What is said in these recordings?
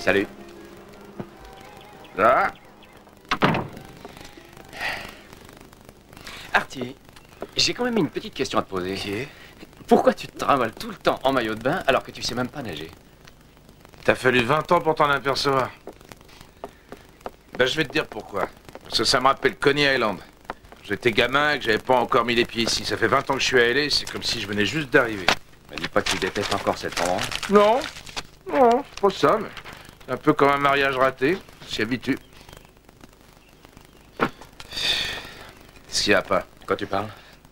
Salut. Ah. Artie, j'ai quand même une petite question à te poser. Qui est? Pourquoi tu te trimballes tout le temps en maillot de bain alors que tu sais même pas nager? T'as fallu 20 ans pour t'en apercevoir. Ben, je vais te dire pourquoi. Parce que ça me rappelle Coney Island. J'étais gamin et que j'avais pas encore mis les pieds ici. Ça fait 20 ans que je suis à LA, c'est comme si je venais juste d'arriver. Mais dis pas que tu détestes encore cet endroit. Non, non, c'est pas ça, mais c'est un peu comme un mariage raté. On s'y habitue. Qu'est-ce qu'il y a pas? De quoi tu parles?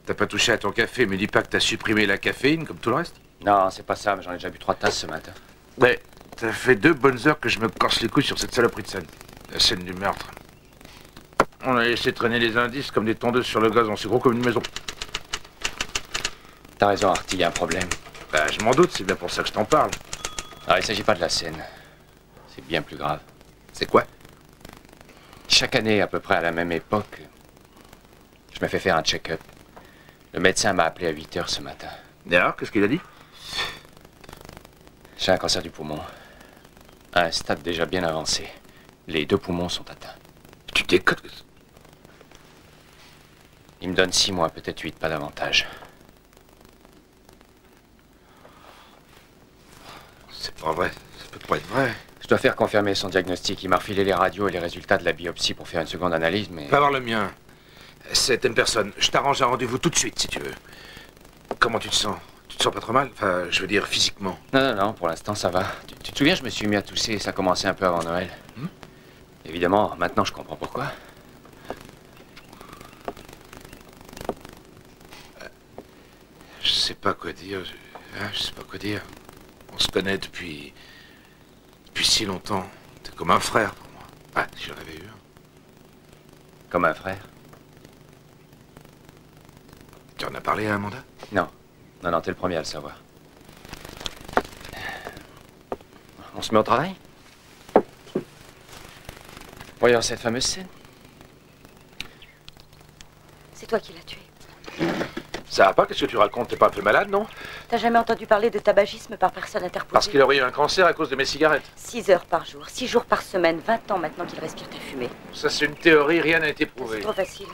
T'as pas touché à ton café, mais dis pas que t'as supprimé la caféine comme tout le reste. Non, c'est pas ça, mais j'en ai déjà bu 3 tasses ce matin. Ouais, ça fait 2 bonnes heures que je me corse les couilles sur cette saloperie de scène. La scène du meurtre. On a laissé traîner les indices comme des tondeuses sur le gazon. C'est gros comme une maison. T'as raison, Artie, il y a un problème. Bah, je m'en doute, c'est bien pour ça que je t'en parle. Alors, il s'agit pas de la scène. C'est bien plus grave. C'est quoi? Chaque année, à peu près à la même époque, je me fais faire un check-up. Le médecin m'a appelé à 8 h ce matin. Et alors, qu'est-ce qu'il a dit? J'ai un cancer du poumon. À un stade déjà bien avancé. Les 2 poumons sont atteints. Tu déconnes? Il me donne 6 mois, peut-être 8, pas davantage. C'est pas vrai. Ça peut pas être vrai. Je dois faire confirmer son diagnostic. Il m'a refilé les radios et les résultats de la biopsie pour faire une seconde analyse, mais... Va voir le mien. C'est une personne. Je t'arrange un rendez-vous tout de suite, si tu veux. Comment tu te sens? Tu te sens pas trop mal? Enfin, je veux dire, physiquement. Non, pour l'instant, ça va. Tu te souviens, je me suis mis à tousser, ça a commencé un peu avant Noël. Évidemment, maintenant, je comprends pourquoi. Je sais pas quoi dire. Je sais pas quoi dire. On se connaît depuis si longtemps. T'es comme un frère pour moi. Ah, si j'en avais eu un. Comme un frère? Tu en as parlé à Amanda? Non, t'es le premier à le savoir. On se met au travail? Voyons cette fameuse scène. C'est toi qui l'as tué. Ça va pas? Qu'est-ce que tu racontes? T'es pas un peu malade, non? T'as jamais entendu parler de tabagisme par personne interposée? Parce qu'il aurait eu un cancer à cause de mes cigarettes. 6 heures par jour, 6 jours par semaine, 20 ans maintenant qu'il respire ta fumée. Ça, c'est une théorie, rien n'a été prouvé. C'est trop facile.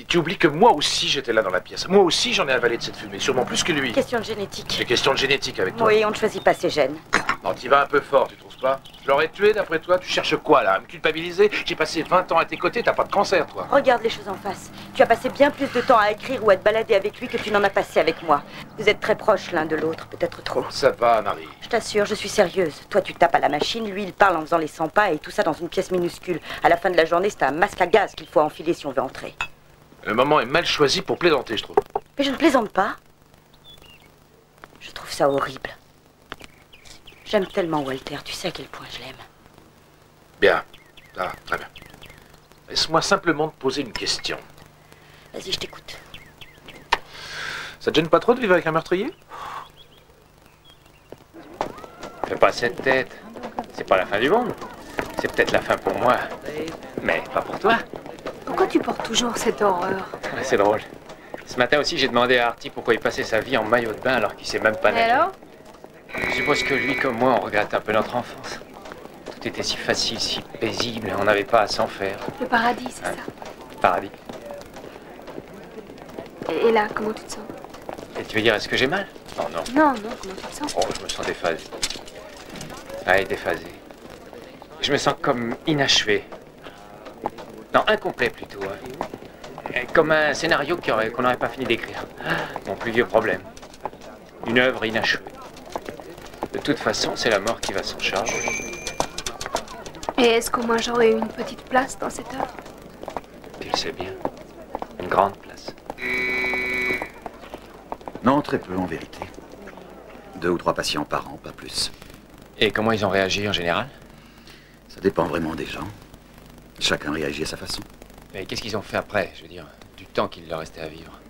Tu oublies que moi aussi j'étais là dans la pièce. Moi aussi j'en ai avalé de cette fumée, sûrement plus que lui. Question de génétique. C'est question de génétique avec toi. Oui, on ne choisit pas ses gènes. Non, t'y vas un peu fort, tu trouves pas? Je l'aurais tué d'après toi? Tu cherches quoi là? À me culpabiliser? J'ai passé 20 ans à tes côtés, t'as pas de cancer toi. Regarde les choses en face. Tu as passé bien plus de temps à écrire ou à te balader avec lui que tu n'en as passé avec moi. Vous êtes très proches l'un de l'autre, peut-être trop. Ça va, Marie. Je t'assure, je suis sérieuse. Toi, tu tapes à la machine, lui, il parle en faisant les 100 pas et tout ça dans une pièce minuscule. À la fin de la journée, c'est un masque à gaz qu'il faut enfiler si on veut entrer. Le moment est mal choisi pour plaisanter, je trouve. Mais je ne plaisante pas. Je trouve ça horrible. J'aime tellement Walter, tu sais à quel point je l'aime. Bien. Ah, très bien. Laisse-moi simplement te poser une question. Vas-y, je t'écoute. Ça te gêne pas trop de vivre avec un meurtrier? Fais pas cette tête. C'est pas la fin du monde. C'est peut-être la fin pour moi, mais pas pour toi. Pourquoi tu portes toujours cette horreur? C'est drôle. Ce matin aussi, j'ai demandé à Artie pourquoi il passait sa vie en maillot de bain alors qu'il sait même pas Et nager. alors? Je suppose que lui, comme moi, on regrette un peu notre enfance. Tout était si facile, si paisible, on n'avait pas à s'en faire. Le paradis, c'est ça. Paradis. Et là, comment tu te sens? Et tu veux dire, est-ce que j'ai mal? Oh non. Non, comment tu te sens? Oh, je me sens déphasé. Ah, déphasé. Je me sens comme inachevé. Non, incomplet plutôt. Comme un scénario qu'on n'aurait pas fini d'écrire. Mon plus vieux problème. Une œuvre inachevée. De toute façon, c'est la mort qui va s'en charger. Et est-ce qu'au moins j'aurais eu une petite place dans cette œuvre? Tu le sais bien. Une grande place. Non, très peu en vérité. 2 ou 3 patients par an, pas plus. Et comment ils ont réagi en général? Ça dépend vraiment des gens. Chacun réagit à sa façon. Mais qu'est-ce qu'ils ont fait après, je veux dire, du temps qu'il leur restait à vivre?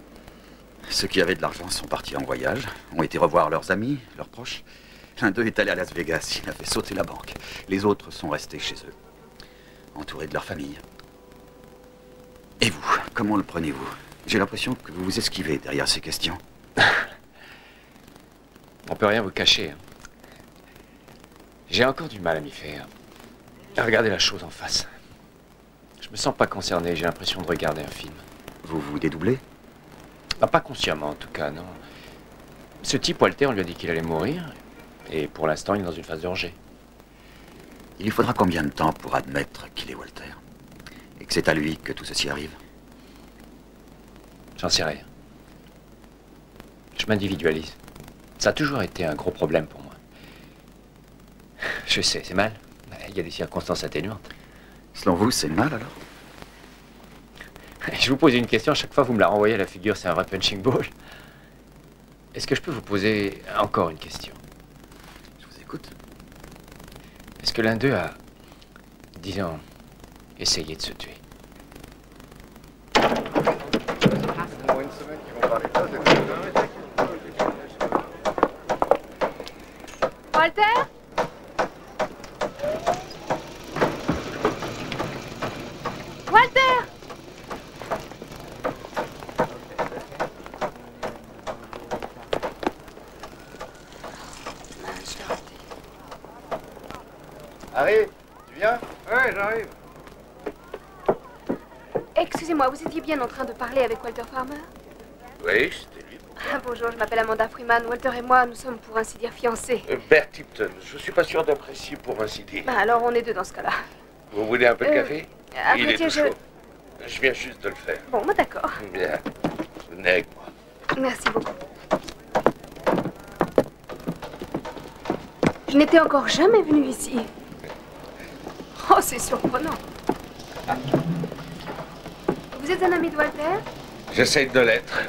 Ceux qui avaient de l'argent sont partis en voyage, ont été revoir leurs amis, leurs proches. L'un d'eux est allé à Las Vegas, il a fait sauter la banque. Les autres sont restés chez eux, entourés de leur famille. Et vous, comment le prenez-vous? J'ai l'impression que vous vous esquivez derrière ces questions. On peut rien vous cacher. J'ai encore du mal à m'y faire. Regardez la chose en face. Je me sens pas concerné, j'ai l'impression de regarder un film. Vous vous dédoublez? Ah, pas consciemment en tout cas, non. Ce type, Walter, on lui a dit qu'il allait mourir. Et pour l'instant, il est dans une phase de rejet. Il lui faudra combien de temps pour admettre qu'il est Walter? Et que c'est à lui que tout ceci arrive? J'en sais rien. Je m'individualise. Ça a toujours été un gros problème pour moi. Je sais, c'est mal. Il y a des circonstances atténuantes. Selon vous, c'est mal alors? Je vous pose une question, à chaque fois vous me la renvoyez à la figure, c'est un vrai punching ball. Est-ce que je peux vous poser encore une question? Je vous écoute. Est-ce que l'un d'eux a, disons, essayé de se tuer? Walter? Walter! Arrive, tu viens? Ouais, j'arrive. Excusez-moi, vous étiez bien en train de parler avec Walter Farmer? Oui, c'était lui. Ah, bonjour, je m'appelle Amanda Freeman. Walter et moi, nous sommes pour ainsi dire fiancés. Bert Tipton, je suis pas sûr d'apprécier pour ainsi dire. Bah, alors on est deux dans ce cas-là. Vous voulez un peu de café? À Il vrai est dire, tout chaud. Je viens juste de le faire. Bon, bah d'accord. Bien. Venez avec moi. Merci beaucoup. Je n'étais encore jamais venue ici. Oh, c'est surprenant. Vous êtes un ami de Walter? J'essaye de l'être.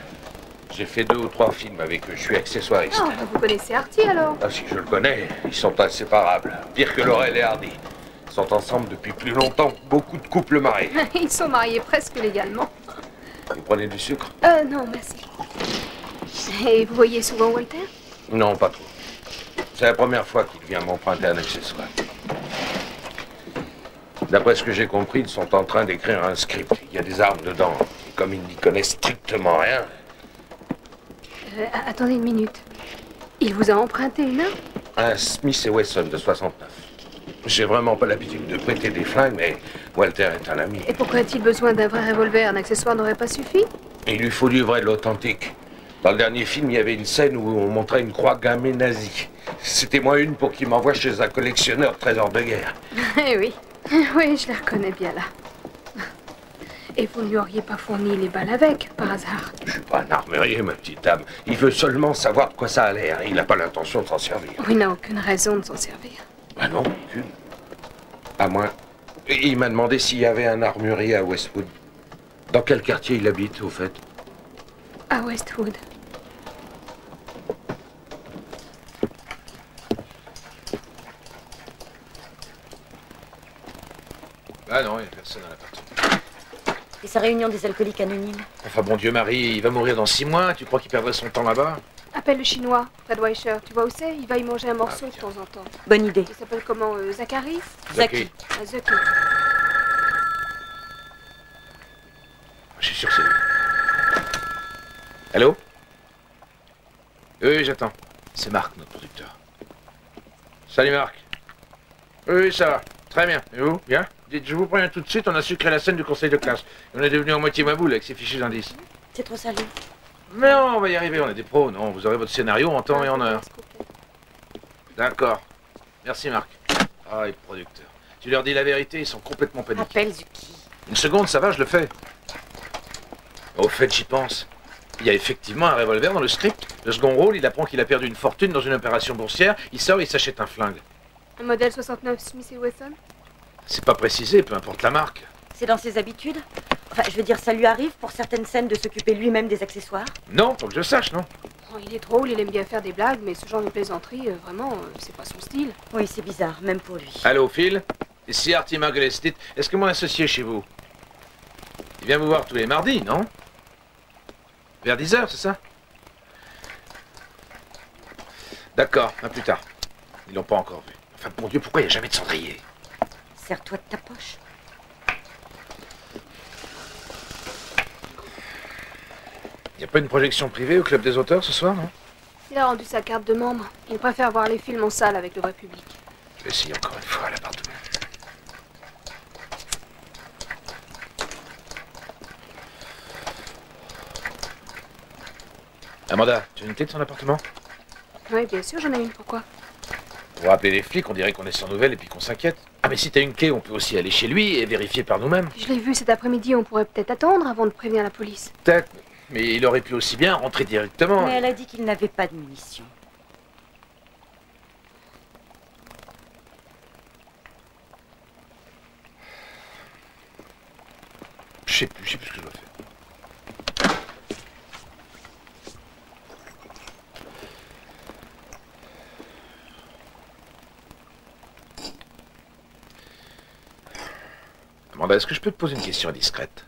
J'ai fait 2 ou 3 films avec eux, je suis accessoiriste. Oh, bah vous connaissez Artie alors? Ah, si je le connais, ils sont inséparables. Pire que Laurel et Hardy. Ils sont ensemble depuis plus longtemps que beaucoup de couples mariés. Ils sont mariés presque légalement. Vous prenez du sucre? Non, merci. Et vous voyez souvent Walter? Non, pas trop. C'est la première fois qu'il vient m'emprunter un accessoire. D'après ce que j'ai compris, ils sont en train d'écrire un script. Il y a des armes dedans. Et comme ils n'y connaissent strictement rien... Attendez une minute. Il vous a emprunté une arme? Un Smith & Wesson de 69. J'ai vraiment pas l'habitude de prêter des flingues, mais Walter est un ami. Et pourquoi a-t-il besoin d'un vrai revolver? Un accessoire n'aurait pas suffi? Il lui faut du vrai, de l'authentique. Dans le dernier film, il y avait une scène où on montrait une croix gammée nazie. C'était moi une pour qu'il m'envoie chez un collectionneur de trésors de guerre. Eh oui. Oui, je la reconnais bien là. Et vous ne lui auriez pas fourni les balles avec, par hasard? Je suis pas un armurier, ma petite dame. Il veut seulement savoir de quoi ça a l'air. Il n'a pas l'intention de s'en servir. Il n'a aucune raison de s'en servir. Ah non, aucune. À moins... Il m'a demandé s'il y avait un armurier à Westwood. Dans quel quartier il habite, au fait? À Westwood. Ah non, il n'y a personne à l'appartement. Et sa réunion des alcooliques anonymes? Enfin bon Dieu Marie, il va mourir dans 6 mois. Tu crois qu'il perdrait son temps là-bas? Appelle le chinois, Fred Weischer. Tu vois où c'est? Il va y manger un morceau de temps en temps. Bonne idée. Il s'appelle comment? Zachary? Zaki. Zaki. Je suis sûr que c'est lui. Allô? Oui, j'attends. C'est Marc, notre producteur. Salut Marc. Oui, ça va. Très bien. Et vous? Bien? Dites, je vous préviens tout de suite, on a sucré la scène du conseil de classe. On est devenu à moitié maboule avec ces fichiers d'indices. C'est trop sérieux. Mais non, on va y arriver, on est des pros. Non, vous aurez votre scénario en temps et en heure. D'accord. Merci Marc. Ah, les producteurs. Tu leur dis la vérité, ils sont complètement paniqués. Appelle Zuki. Une seconde, ça va, je le fais. Au fait, j'y pense. Il y a effectivement un revolver dans le script. Le second rôle, il apprend qu'il a perdu une fortune dans une opération boursière. Il sort et il s'achète un flingue. Un modèle 69 Smith & Wesson? C'est pas précisé, peu importe la marque. C'est dans ses habitudes? Enfin, je veux dire, ça lui arrive pour certaines scènes de s'occuper lui-même des accessoires? Non, faut que je sache, non? Oh, il est drôle, il aime bien faire des blagues, mais ce genre de plaisanterie, vraiment, c'est pas son style. Oui, c'est bizarre, même pour lui. Allô, Phil? Ici Artie Margulistit. Est-ce que mon associé est chez vous? Il vient vous voir tous les mardis, non? Vers 10h, c'est ça? D'accord, à plus tard. Ils l'ont pas encore vu. Enfin, mon Dieu, pourquoi il n'y a jamais de cendrier? Sers-toi de ta poche. Il n'y a pas une projection privée au Club des auteurs ce soir, non? Il a rendu sa carte de membre. Il préfère voir les films en salle avec le vrai public. Je vais essayer encore une fois à l'appartement. Amanda, tu as une clé de son appartement? Oui, bien sûr, j'en ai une. Pourquoi? Pour appeler les flics, on dirait qu'on est sans nouvelles et puis qu'on s'inquiète. Ah, mais si t'as une clé, on peut aussi aller chez lui et vérifier par nous-mêmes. Je l'ai vu cet après-midi, on pourrait peut-être attendre avant de prévenir la police. Peut-être, mais il aurait pu aussi bien rentrer directement. Mais elle a dit qu'il n'avait pas de munitions. Je sais plus ce que je dois faire. Amanda, est-ce que je peux te poser une question indiscrète?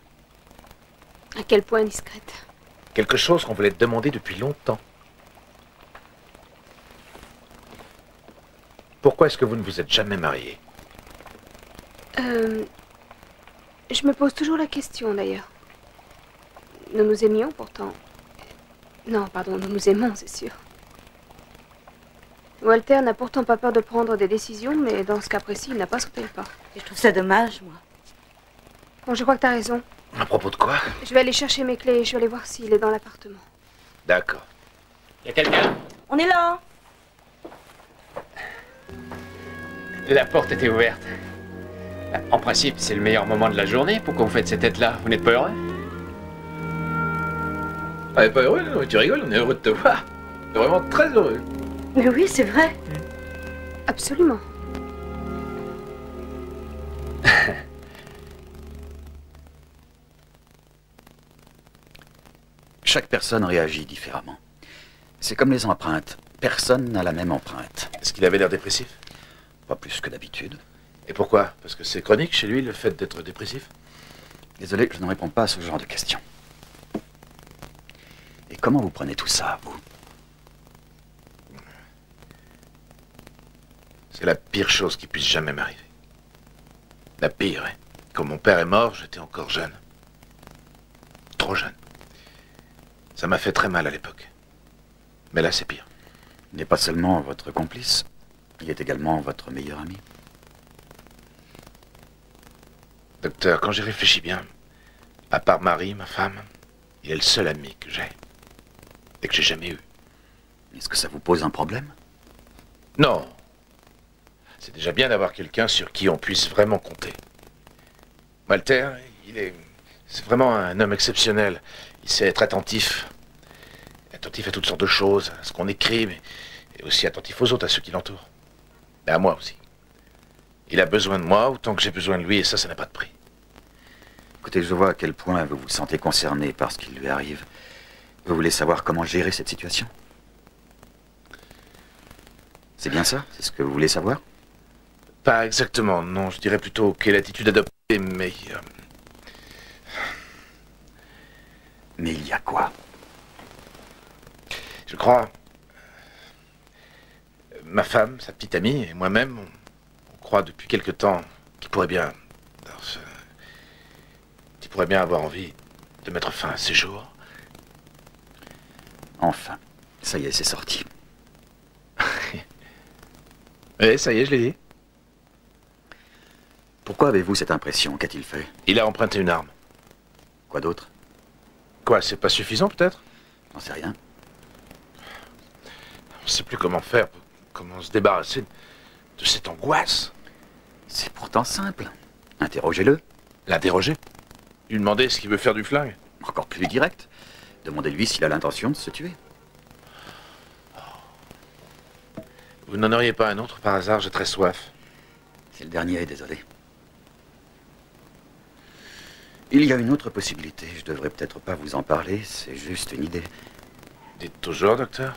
À quel point discrète? Quelque chose qu'on voulait te demander depuis longtemps. Pourquoi est-ce que vous ne vous êtes jamais mariés? Je me pose toujours la question, d'ailleurs. Nous nous aimions pourtant. Non, pardon, nous nous aimons, c'est sûr. Walter n'a pourtant pas peur de prendre des décisions, mais dans ce cas précis, il n'a pas sauté le pas. Et je trouve ça dommage, moi. Bon, je crois que t'as raison. À propos de quoi? Je vais aller chercher mes clés et je vais aller voir s'il est dans l'appartement. D'accord. Y a quelqu'un? On est là. La porte était ouverte. En principe, c'est le meilleur moment de la journée. Pourquoi vous faites cette tête-là? Vous n'êtes pas heureux? On n'est pas heureux, non, mais tu rigoles, on est heureux de te voir. On est vraiment très heureux. Mais oui, c'est vrai. Absolument. Chaque personne réagit différemment. C'est comme les empreintes. Personne n'a la même empreinte. Est-ce qu'il avait l'air dépressif? Pas plus que d'habitude. Et pourquoi? Parce que c'est chronique chez lui, le fait d'être dépressif? Désolé, je ne réponds pas à ce genre de questions. Et comment vous prenez tout ça, vous? C'est la pire chose qui puisse jamais m'arriver. La pire, hein. Quand mon père est mort, j'étais encore jeune. Trop jeune. Ça m'a fait très mal à l'époque. Mais là, c'est pire. Il n'est pas seulement votre complice, il est également votre meilleur ami. Docteur, quand j'y réfléchis bien, à part Marie, ma femme, il est le seul ami que j'ai. Et que j'ai jamais eu. Est-ce que ça vous pose un problème? Non. C'est déjà bien d'avoir quelqu'un sur qui on puisse vraiment compter. Walter, c'est vraiment un homme exceptionnel. Il sait être attentif. Attentif à toutes sortes de choses, à ce qu'on écrit, mais et aussi attentif aux autres, à ceux qui l'entourent. Et à moi aussi. Il a besoin de moi autant que j'ai besoin de lui, et ça n'a pas de prix. Écoutez, je vois à quel point vous vous sentez concerné par ce qui lui arrive. Vous voulez savoir comment gérer cette situation? C'est bien ça? C'est ce que vous voulez savoir? Pas exactement, non. Je dirais plutôt quelle attitude adopter, mais... Mais il y a quoi? Je crois... Ma femme, sa petite amie, et moi-même, on croit depuis quelque temps qu'il pourrait bien... qu'il pourrait bien avoir envie de mettre fin à ses jours. Enfin, ça y est, c'est sorti. Oui, ça y est, je l'ai dit. Pourquoi avez-vous cette impression? Qu'a-t-il fait? Il a emprunté une arme. Quoi d'autre? Quoi, c'est pas suffisant peut-être? J'en sais rien. On sait plus comment faire, comment se débarrasser de cette angoisse. C'est pourtant simple. Interrogez-le. L'interroger? Lui demander ce qu'il veut faire du flingue? Encore plus direct. Demandez-lui s'il a l'intention de se tuer. Vous n'en auriez pas un autre par hasard? J'ai très soif. C'est le dernier, désolé. Il y a une autre possibilité. Je devrais peut-être pas vous en parler, c'est juste une idée. Dites toujours, docteur.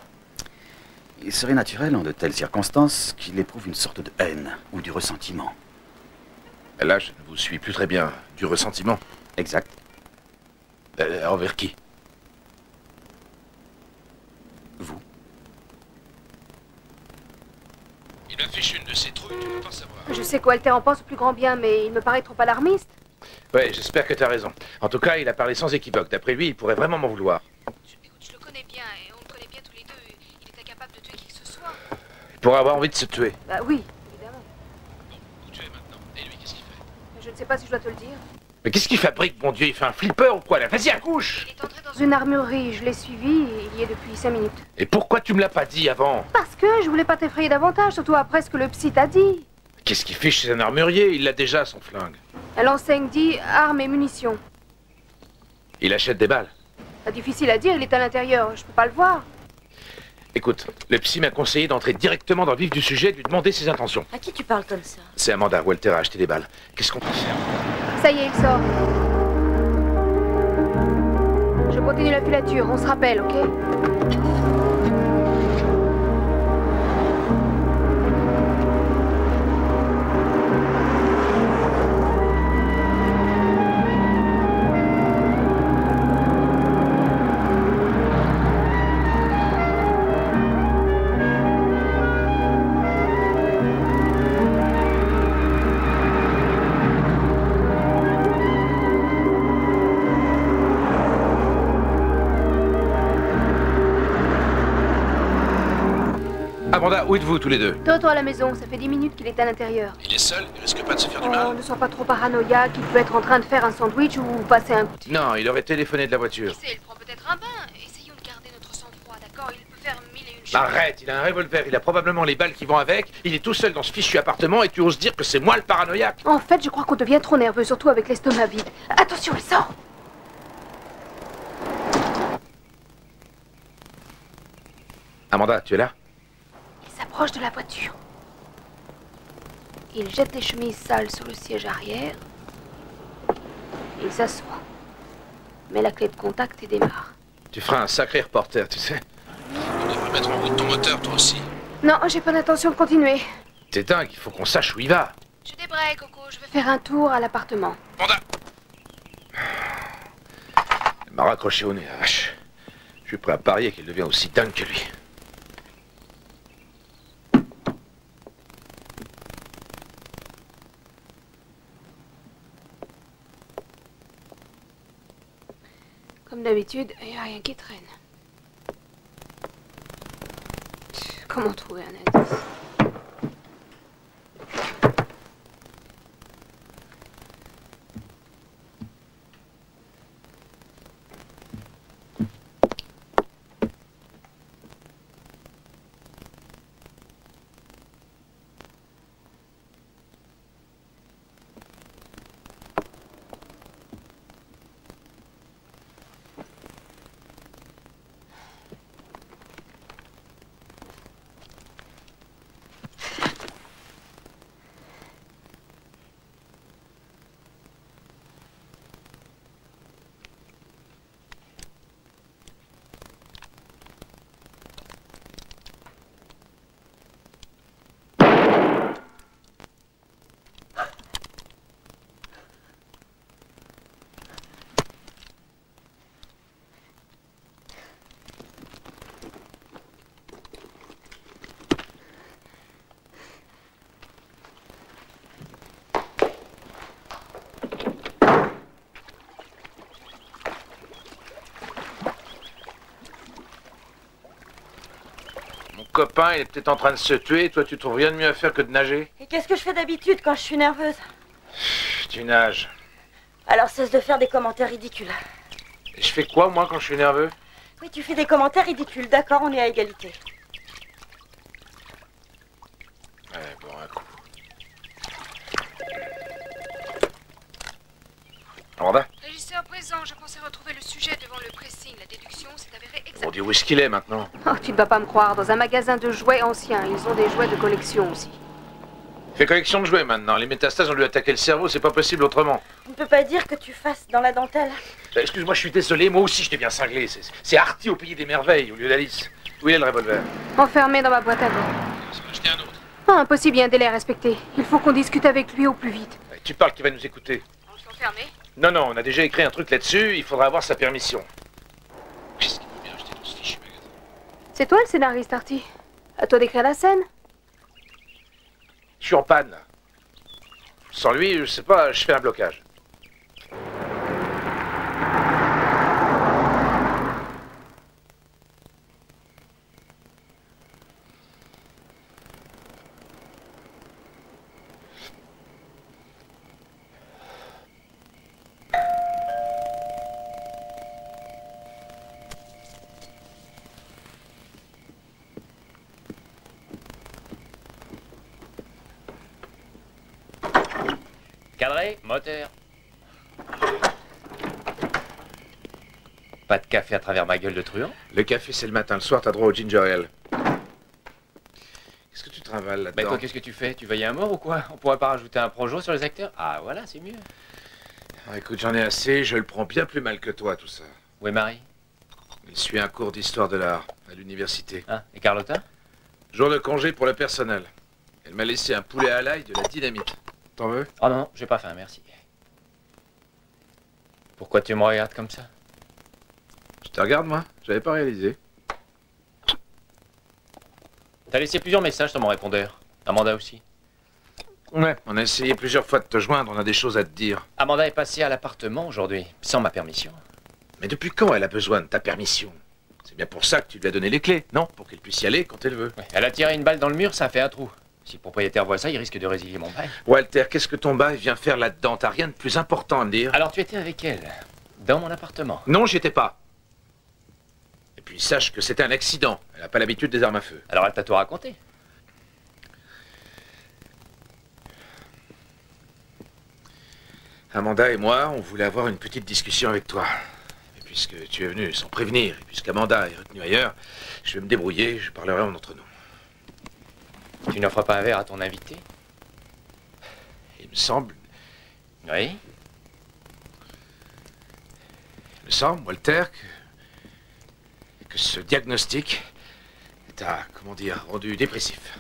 Il serait naturel, en de telles circonstances, qu'il éprouve une sorte de haine ou du ressentiment. Là, je ne vous suis plus très bien. Du ressentiment. Exact. Envers qui? Vous. Il m'affiche une de ses trouilles, tu peux pas savoir. Je sais que Walter en pense au plus grand bien, mais il me paraît trop alarmiste. Ouais, j'espère que tu as raison. En tout cas, il a parlé sans équivoque. D'après lui, il pourrait vraiment m'en vouloir. Je le connais bien et on le connaît bien tous les deux. Il est incapable de tuer qui que ce soit. Il pourrait avoir envie de se tuer. Bah oui, évidemment. Bon, vous tuez maintenant. Et lui, qu'est-ce qu'il fait? Je ne sais pas si je dois te le dire. Mais qu'est-ce qu'il fabrique, bon Dieu? Il fait un flipper ou quoi là? Vas-y, accouche! Il est entré dans une armurerie, je l'ai suivi et il y est depuis 5 minutes. Et pourquoi tu me l'as pas dit avant? Parce que je voulais pas t'effrayer davantage, surtout après ce que le psy t'a dit. Qu'est-ce qu'il fait chez un armurier? Il l'a déjà, son flingue. L'enseigne dit armes et munitions. Il achète des balles. Pas difficile à dire, il est à l'intérieur, je peux pas le voir. Écoute, le psy m'a conseillé d'entrer directement dans le vif du sujet et de lui demander ses intentions. À qui tu parles comme ça? C'est Amanda, Walter a acheté des balles. Qu'est-ce qu'on peut faire? Ça y est, il sort. Je continue la filature, on se rappelle, ok? Amanda, où êtes-vous tous les deux? Toto à la maison, ça fait 10 minutes qu'il est à l'intérieur. Il est seul, il risque pas de se faire du Oh, mal. ne sois pas trop paranoïaque, il peut être en train de faire un sandwich ou passer un coup de fil. Non, il aurait téléphoné de la voiture. Qui sait, il prend peut-être un bain. Essayons de garder notre sang-froid, d'accord? Il peut faire 1001 choses. Arrête, il a un revolver, il a probablement les balles qui vont avec, il est tout seul dans ce fichu appartement et tu oses dire que c'est moi le paranoïaque? En fait, je crois qu'on devient trop nerveux, surtout avec l'estomac vide. Attention, il sort! Amanda, tu es là? Il s'approche de la voiture. Il jette les chemises sales sur le siège arrière. Il s'assoit. Met la clé de contact et démarre. Tu feras un sacré reporter, tu sais. Tu devrais mettre en route ton moteur, toi aussi. Non, j'ai pas d'intention de continuer. T'es dingue, il faut qu'on sache où il va. Je débraye, Coco. Je vais faire un tour à l'appartement. Amanda! Elle m'a raccroché au nez, la vache. Je suis prêt à parier qu'elle devient aussi dingue que lui. Comme d'habitude, il n'y a rien qui traîne. Comment trouver un indice? Mon copain, il est peut-être en train de se tuer, toi tu trouves rien de mieux à faire que de nager? Et qu'est-ce que je fais d'habitude quand je suis nerveuse? Tu nages. Alors cesse de faire des commentaires ridicules. Et je fais quoi, moi, quand je suis nerveux? Oui, tu fais des commentaires ridicules, d'accord, on est à égalité. Ouais, bon, un coup. Amanda? Régisseur présent, je pensais retrouver le sujet devant le pressing. La déduction s'est avérée On exacte. dit où est-ce qu'il est maintenant? Oh, tu ne vas pas me croire. Dans un magasin de jouets anciens, ils ont des jouets de collection aussi. Il fait collection de jouets maintenant. Les métastases ont lui attaqué le cerveau, c'est pas possible autrement. On ne peut pas dire que tu fasses dans la dentelle. Excuse-moi, je suis désolé, moi aussi je t'ai bien cinglé. C'est Artie au pays des merveilles au lieu d'Alice. Où est le revolver? Enfermé dans ma boîte à gants. C'est pas acheter un autre. Ah, impossible, il y a un délai à respecter. Il faut qu'on discute avec lui au plus vite. Tu parles qu'il va nous écouter. On s'est enfermé? Non, on a déjà écrit un truc là-dessus, il faudra avoir sa permission. Qu'est-ce qu'il faut bien acheter dans ce fichu magasin? C'est toi le scénariste, Artie? À toi d'écrire la scène? Je suis en panne. Sans lui, je sais pas, je fais un blocage. Cadré, moteur. Pas de café à travers ma gueule de truand? Le café, c'est le matin. Le soir, t'as droit au ginger ale. Qu'est-ce que tu travailles là-dedans? Bah toi, qu'est-ce que tu fais? Tu veilles à mort ou quoi? On pourrait pas rajouter un projo sur les acteurs? Ah voilà, c'est mieux. Ah, écoute, j'en ai assez. Je le prends bien plus mal que toi, tout ça. Où est Marie? Il suit un cours d'histoire de l'art à l'université. Hein? Et Carlotta? Jour de congé pour le personnel. Elle m'a laissé un poulet à l'ail, de la dynamite. T'en veux? Oh non, j'ai pas faim, merci. Pourquoi tu me regardes comme ça? Je te regarde, moi? J'avais pas réalisé. T'as laissé plusieurs messages sur mon répondeur. Amanda aussi. Ouais. On a essayé plusieurs fois de te joindre, on a des choses à te dire. Amanda est passée à l'appartement aujourd'hui, sans ma permission. Mais depuis quand elle a besoin de ta permission? C'est bien pour ça que tu lui as donné les clés, non? Pour qu'elle puisse y aller quand elle veut. Ouais, elle a tiré une balle dans le mur, ça a fait un trou. Si le propriétaire voit ça, il risque de résilier mon bail. Walter, qu'est-ce que ton bail vient faire là-dedans? T'as rien de plus important à me dire? Alors tu étais avec elle, dans mon appartement. Non, j'y étais pas. Et puis sache que c'était un accident. Elle n'a pas l'habitude des armes à feu. Alors elle t'a tout raconté. Amanda et moi, on voulait avoir une petite discussion avec toi. Et puisque tu es venu sans prévenir, et puisqu'Amanda est retenue ailleurs, je vais me débrouiller, je parlerai entre nous. Tu n'offres pas un verre à ton invité? Il me semble, Oui. Walter, que ce diagnostic t'a, comment dire, rendu dépressif.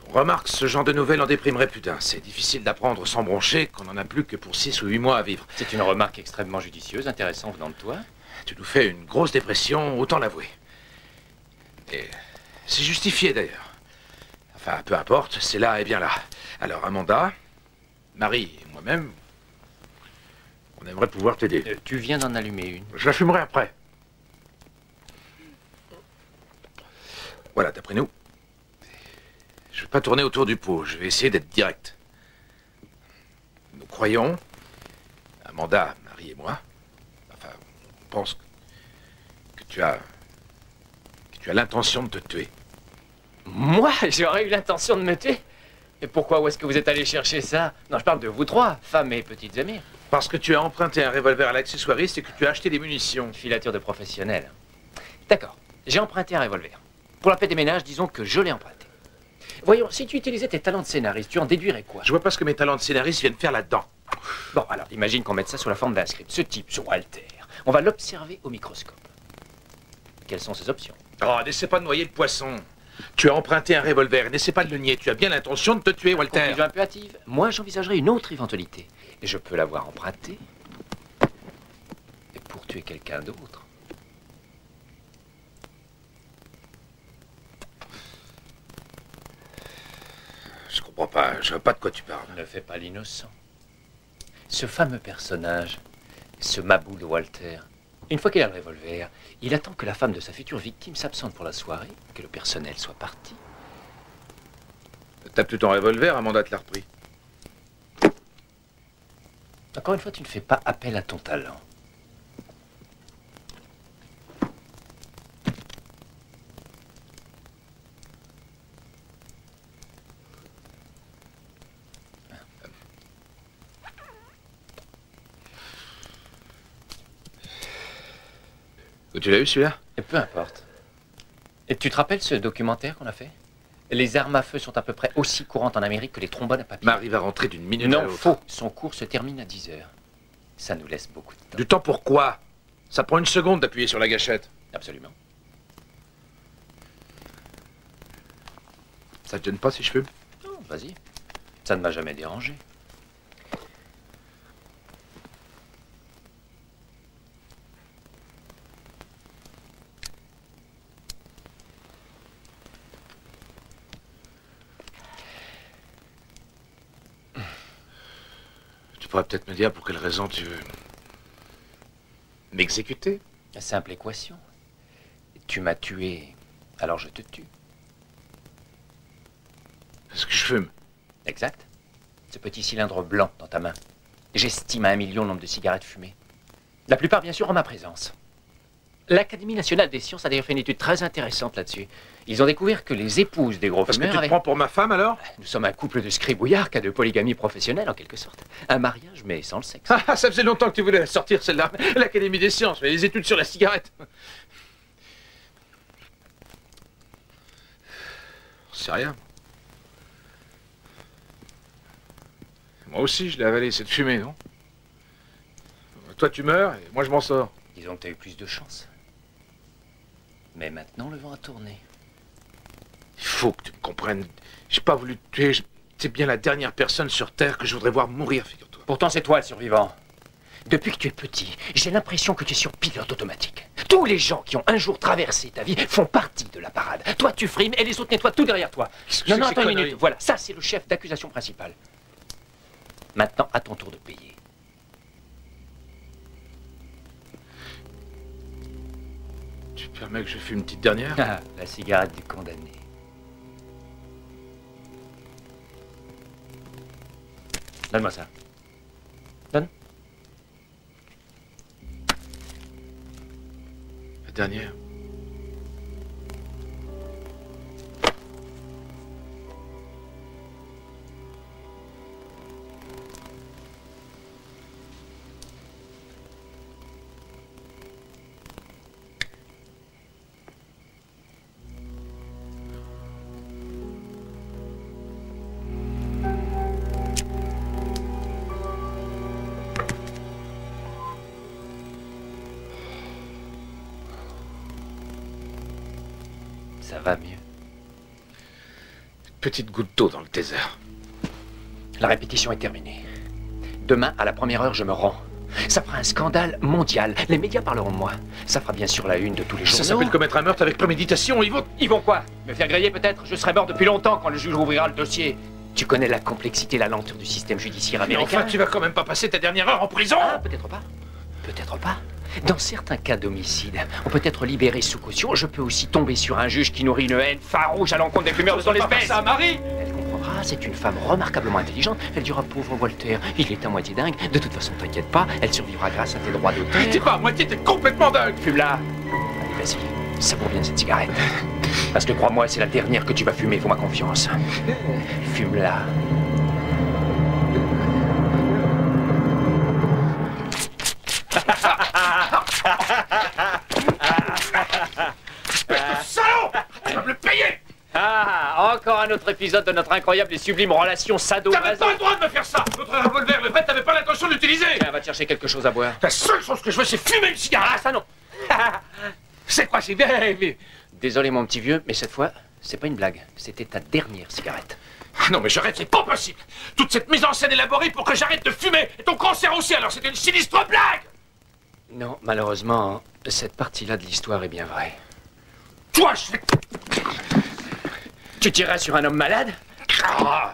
On remarque ce genre de nouvelles en déprimerait plus d'un. C'est difficile d'apprendre sans broncher qu'on n'en a plus que pour 6 ou 8 mois à vivre. C'est une remarque extrêmement judicieuse, intéressante venant de toi. Tu nous fais une grosse dépression, autant l'avouer. Et c'est justifié d'ailleurs. Enfin, peu importe, c'est là et bien là. Alors, Amanda, Marie et moi-même, on aimerait pouvoir t'aider. Tu viens d'en allumer une. Je la fumerai après. Voilà, d'après nous. Je ne vais pas tourner autour du pot, je vais essayer d'être direct. Nous croyons, Amanda, Marie et moi, enfin, on pense que tu as l'intention de te tuer. Moi, j'aurais eu l'intention de me tuer? Et pourquoi, où est-ce que vous êtes allé chercher ça? Non, je parle de vous trois, femmes et petites amies. Parce que tu as emprunté un revolver à l'accessoiriste et que tu as acheté des munitions. Filature de professionnel. D'accord, j'ai emprunté un revolver. Pour la paix des ménages, disons que je l'ai emprunté. Voyons, si tu utilisais tes talents de scénariste, tu en déduirais quoi? Je vois pas ce que mes talents de scénariste viennent faire là-dedans. Bon, alors, imagine qu'on mette ça sous la forme d'un script. Ce type, ce Walter, on va l'observer au microscope. Quelles sont ses options? Oh, n'essaie pas de noyer le poisson. Tu as emprunté un revolver, n'essaie pas de le nier. Tu as bien l'intention de te tuer, Walter. Conclusion un peu hâtive. Moi, j'envisagerais une autre éventualité. Et je peux l'avoir emprunté. Et pour tuer quelqu'un d'autre. Je comprends pas, je vois pas de quoi tu parles. Ne fais pas l'innocent. Ce fameux personnage, ce Maboul de Walter, une fois qu'il a le revolver, il attend que la femme de sa future victime s'absente pour la soirée, que le personnel soit parti. T'as plus ton revolver, Amanda te l'a repris. Encore une fois, tu ne fais pas appel à ton talent. Tu l'as eu celui-là? Et peu importe. Et tu te rappelles ce documentaire qu'on a fait? Les armes à feu sont à peu près aussi courantes en Amérique que les trombones à papier. Marie va rentrer d'une minute à Non, l'autre. faux. Son cours se termine à 10 heures. Ça nous laisse beaucoup de temps. Du temps pour quoi? Ça prend une seconde d'appuyer sur la gâchette. Absolument. Ça te gêne pas si je fume? Non, vas-y. Ça ne m'a jamais dérangé. Tu pourrais peut-être me dire pour quelle raison tu veux m'exécuter? Simple équation. Tu m'as tué, alors je te tue. Est-ce que je fume? Exact. Ce petit cylindre blanc dans ta main. J'estime à 1 million le nombre de cigarettes fumées. La plupart, bien sûr, en ma présence. L'Académie nationale des sciences a d'ailleurs fait une étude très intéressante là-dessus. Ils ont découvert que les épouses des gros Parce que fumeurs tu te avaient... prends pour ma femme, alors? Nous sommes un couple de scribouillards, cas de polygamie professionnelle, en quelque sorte. Un mariage, mais sans le sexe. Ah, ça faisait longtemps que tu voulais la sortir, celle-là. L'Académie des sciences, mais les études sur la cigarette. C'est rien. Moi aussi, je l'ai avalé, cette fumée, non? Toi, tu meurs, et moi, je m'en sors. Disons que tu as eu plus de chance. Mais maintenant, le vent a tourné. Il faut que tu me comprennes. J'ai pas voulu te tuer. C'est bien la dernière personne sur Terre que je voudrais voir mourir, figure-toi. Pourtant, c'est toi le survivant. Depuis que tu es petit, j'ai l'impression que tu es sur pilote automatique. Tous les gens qui ont un jour traversé ta vie font partie de la parade. Toi, tu frimes et les autres nettoient tout derrière toi. Non, attends une minute. Voilà, ça, c'est le chef d'accusation principal. Maintenant, à ton tour de payer. Tu permets que je fume une petite dernière? Ah, la cigarette du condamné. Donne-moi ça. Donne. La dernière. Ça va mieux. Petite goutte d'eau dans le désert. La répétition est terminée. Demain, à la première heure, je me rends. Ça fera un scandale mondial. Les médias parleront de moi. Ça fera bien sûr la une de tous les journaux. Ça s'appelle commettre un meurtre avec préméditation. Ils vont quoi? Me faire griller peut-être? Je serai mort depuis longtemps quand le juge ouvrira le dossier. Tu connais la complexité, la lenteur du système judiciaire Mais américain. enfin, tu vas quand même pas passer ta dernière heure en prison. Ah, peut-être pas. Peut-être pas. Dans certains cas d'homicide, on peut être libéré sous caution. Je peux aussi tomber sur un juge qui nourrit une haine farouche à l'encontre des fumeurs de son espèce. Ça, Marie. Elle comprendra, c'est une femme remarquablement intelligente. Elle dira, pauvre Walter, il est à moitié dingue. De toute façon, t'inquiète pas, elle survivra grâce à tes droits d'auteur. T'es pas à moitié, t'es complètement dingue. Fume-la. Allez, vas-y, savoure bien cette cigarette. Parce que crois-moi, c'est la dernière que tu vas fumer, faut ma confiance. Fume-la. Salaud! Tu vas me le payer! Ah, encore un autre épisode de notre incroyable et sublime relation sado. T'avais pas le droit de me faire ça! Notre revolver, le fait, t'avais pas l'intention de l'utiliser! Tiens, va te chercher quelque chose à boire. La seule chose que je veux, c'est fumer une cigarette! Ah, ça non. C'est quoi, c'est bien? Désolé, mon petit vieux, mais cette fois, c'est pas une blague. C'était ta dernière cigarette. Ah non, mais j'arrête, c'est pas possible! Toute cette mise en scène élaborée pour que j'arrête de fumer! Et ton cancer aussi, alors c'était une sinistre blague! Non, malheureusement, cette partie-là de l'histoire est bien vraie. Toi, je vais... Tu tirerais sur un homme malade? Ah.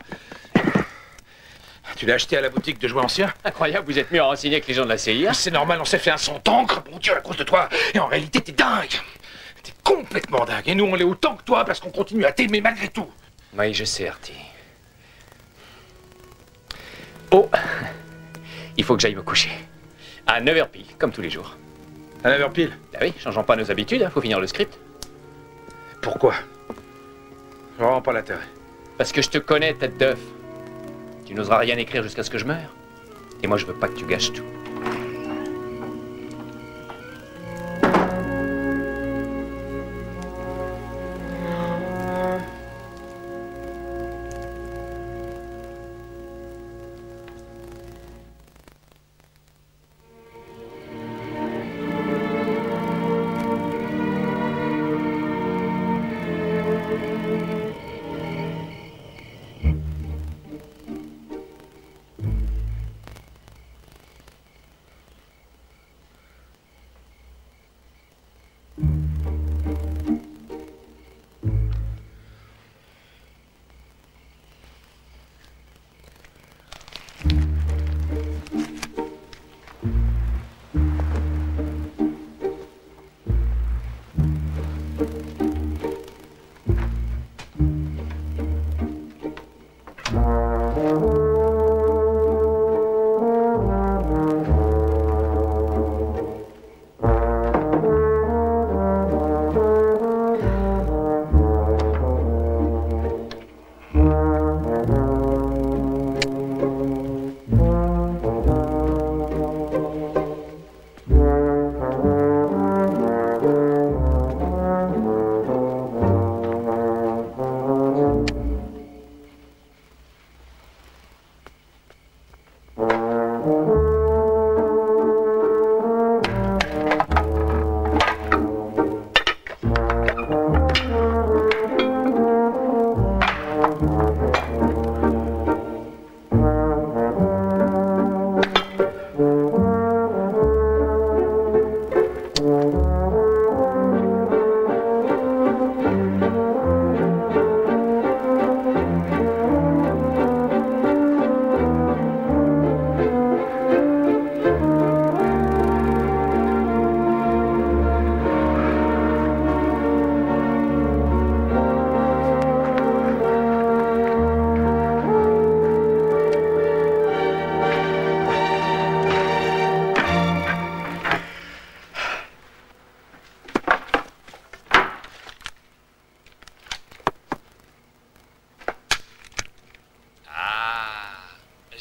Tu l'as acheté à la boutique de jouets anciens? Incroyable, vous êtes mieux renseigné que les gens de la CIA. C'est normal, on s'est fait un son d'encre, mon Dieu, à cause de toi. Et en réalité, t'es dingue. T'es complètement dingue. Et nous, on l'est autant que toi parce qu'on continue à t'aimer malgré tout. Oui, je sais, Artie. Oh, il faut que j'aille me coucher. À 9h pile, comme tous les jours. À 9h pile? Ah oui, changeons pas nos habitudes, hein, faut finir le script. Pourquoi? Je vois vraiment pas l'intérêt. Parce que je te connais, tête d'œuf. Tu n'oseras rien écrire jusqu'à ce que je meure. Et moi, je veux pas que tu gâches tout.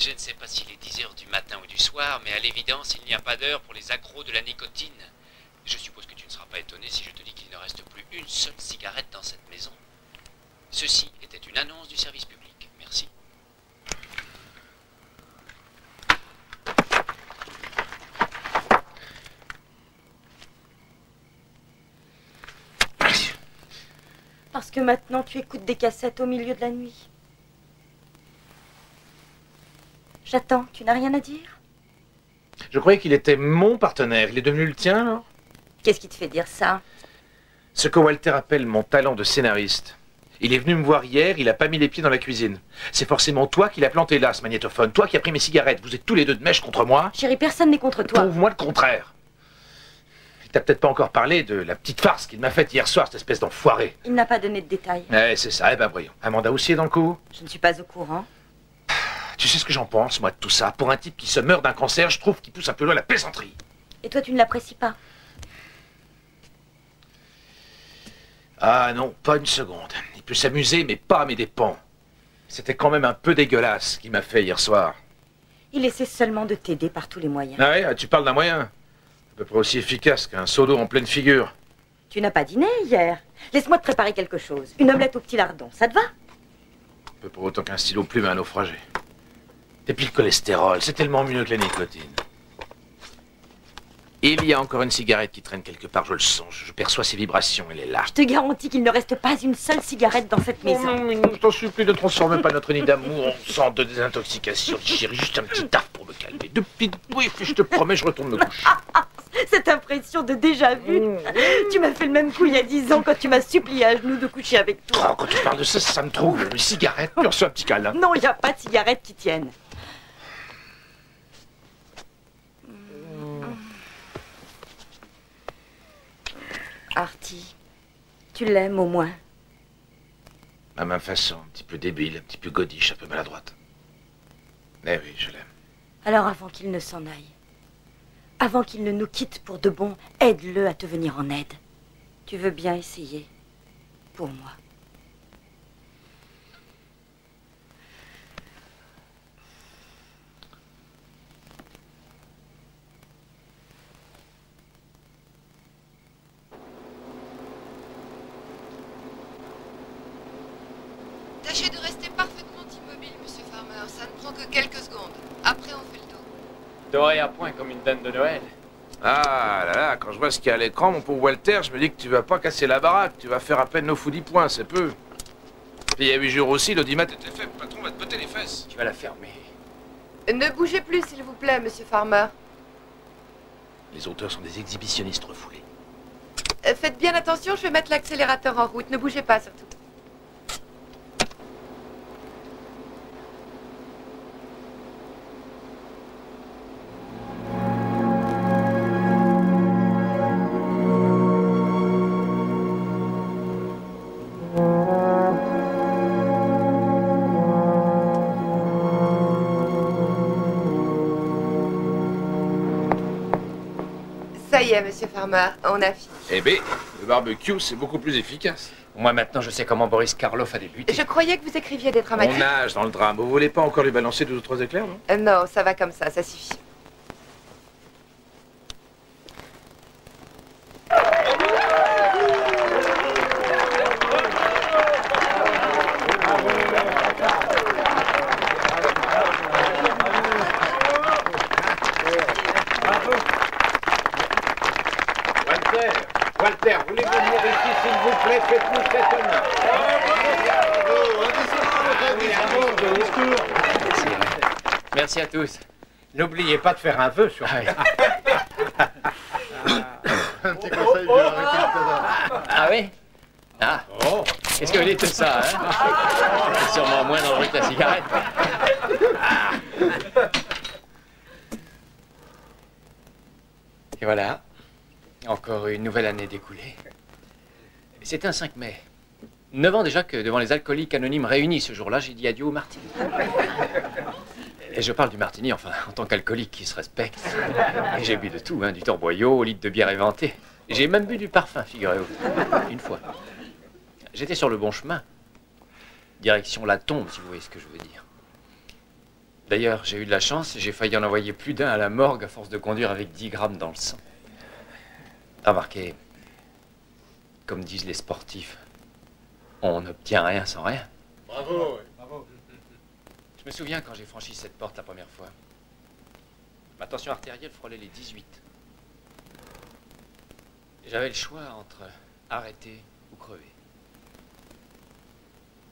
Je ne sais pas s'il est 10 h du matin ou du soir, mais à l'évidence, il n'y a pas d'heure pour les accros de la nicotine. Je suppose que tu ne seras pas étonné si je te dis qu'il ne reste plus une seule cigarette dans cette maison. Ceci était une annonce du service public. Merci. Parce que maintenant tu écoutes des cassettes au milieu de la nuit. J'attends, tu n'as rien à dire? Je croyais qu'il était mon partenaire. Il est devenu le tien, alors? Qu'est-ce qui te fait dire ça? Ce que Walter appelle mon talent de scénariste. Il est venu me voir hier, il a pas mis les pieds dans la cuisine. C'est forcément toi qui l'as planté là, ce magnétophone. Toi qui as pris mes cigarettes. Vous êtes tous les deux de mèche contre moi. Chérie, personne n'est contre toi. Prouve-moi le contraire. Il t'a peut-être pas encore parlé de la petite farce qu'il m'a faite hier soir, cette espèce d'enfoiré. Il n'a pas donné de détails. Eh, c'est ça, eh ben voyons. Amanda aussi est dans le coup. Je ne suis pas au courant. Tu sais ce que j'en pense, moi, de tout ça? Pour un type qui se meurt d'un cancer, je trouve qu'il pousse un peu loin la plaisanterie. Et toi, tu ne l'apprécies pas? Ah non, pas une seconde. Il peut s'amuser, mais pas à mes dépens. C'était quand même un peu dégueulasse ce qu'il m'a fait hier soir. Il essaie seulement de t'aider par tous les moyens. Ah ouais, tu parles d'un moyen. À peu près aussi efficace qu'un seau d'eau en pleine figure. Tu n'as pas dîné hier. Laisse-moi te préparer quelque chose. Une omelette au petit lardon, ça te va? À peu près autant qu'un stylo plume à un naufragé. Et puis le cholestérol, c'est tellement mieux que la nicotine. Il y a encore une cigarette qui traîne quelque part, je le sens. Je perçois ses vibrations, elle est là. Je te garantis qu'il ne reste pas une seule cigarette dans cette maison. Non, je t'en supplie, ne transforme pas notre nid d'amour en centre de désintoxication. Chérie, juste un petit taf pour me calmer. Deux petites bouffes et je te promets, je retourne me coucher. Cette impression de déjà-vu. Tu m'as fait le même coup il y a 10 ans quand tu m'as supplié à genoux de coucher avec toi. Oh, quand tu parles de ça, ça me trouble. Une cigarette, tu reçois un petit câlin. Non, il n'y a pas de cigarette qui tienne. Artie, tu l'aimes au moins? À ma façon, un petit peu débile, un petit peu godiche, un peu maladroite. Eh oui, je l'aime. Alors avant qu'il ne s'en aille, avant qu'il ne nous quitte pour de bon, aide-le à te venir en aide. Tu veux bien essayer? Pour moi. Tâchez de rester parfaitement immobile, monsieur Farmer. Ça ne prend que quelques secondes. Après, on fait le dos. Doré à point comme une dinde de Noël. Ah là là, quand je vois ce qu'il y a à l'écran, mon pauvre Walter, je me dis que tu vas pas casser la baraque, tu vas faire à peine 9 ou 10 points, c'est peu. Puis il y a 8 jours aussi, l'audimat était fait, le patron va te botter les fesses. Tu vas la fermer. Ne bougez plus, s'il vous plaît, monsieur Farmer. Les auteurs sont des exhibitionnistes refoulés. Faites bien attention, je vais mettre l'accélérateur en route. Ne bougez pas, surtout. Ça y est, monsieur Farmer, on a fini. Eh bien, le barbecue, c'est beaucoup plus efficace. Moi, maintenant, je sais comment Boris Karloff a débuté. Je croyais que vous écriviez des On dramatiques. nage dans le drame. Vous voulez pas encore lui balancer 2 ou 3 éclairs, non? Non, ça va comme ça suffit. Walter, voulez-vous venir ici, s'il vous plaît? Faites-nous cet honneur. Merci à tous. N'oubliez pas de faire un vœu sur Un petit conseil de Ah oui? Ah. Oh. Qu'est-ce que vous dites de ça, hein? C'est sûrement moins dangereux que la cigarette. Et voilà. Encore une nouvelle année découlée. C'était un 5 mai. 9 ans déjà que devant les alcooliques anonymes réunis ce jour-là, j'ai dit adieu au martini. Et je parle du martini, enfin, en tant qu'alcoolique qui se respecte. Et j'ai bu de tout, hein, du torboyau au litre de bière éventée. J'ai même bu du parfum, figurez-vous. Une fois. J'étais sur le bon chemin. Direction la tombe, si vous voyez ce que je veux dire. D'ailleurs, j'ai eu de la chance, j'ai failli en envoyer plus d'un à la morgue à force de conduire avec 10 grammes dans le sang. Remarquez, comme disent les sportifs, on n'obtient rien sans rien. Bravo, bravo. Je me souviens quand j'ai franchi cette porte la première fois. Ma tension artérielle frôlait les 18. J'avais le choix entre arrêter ou crever.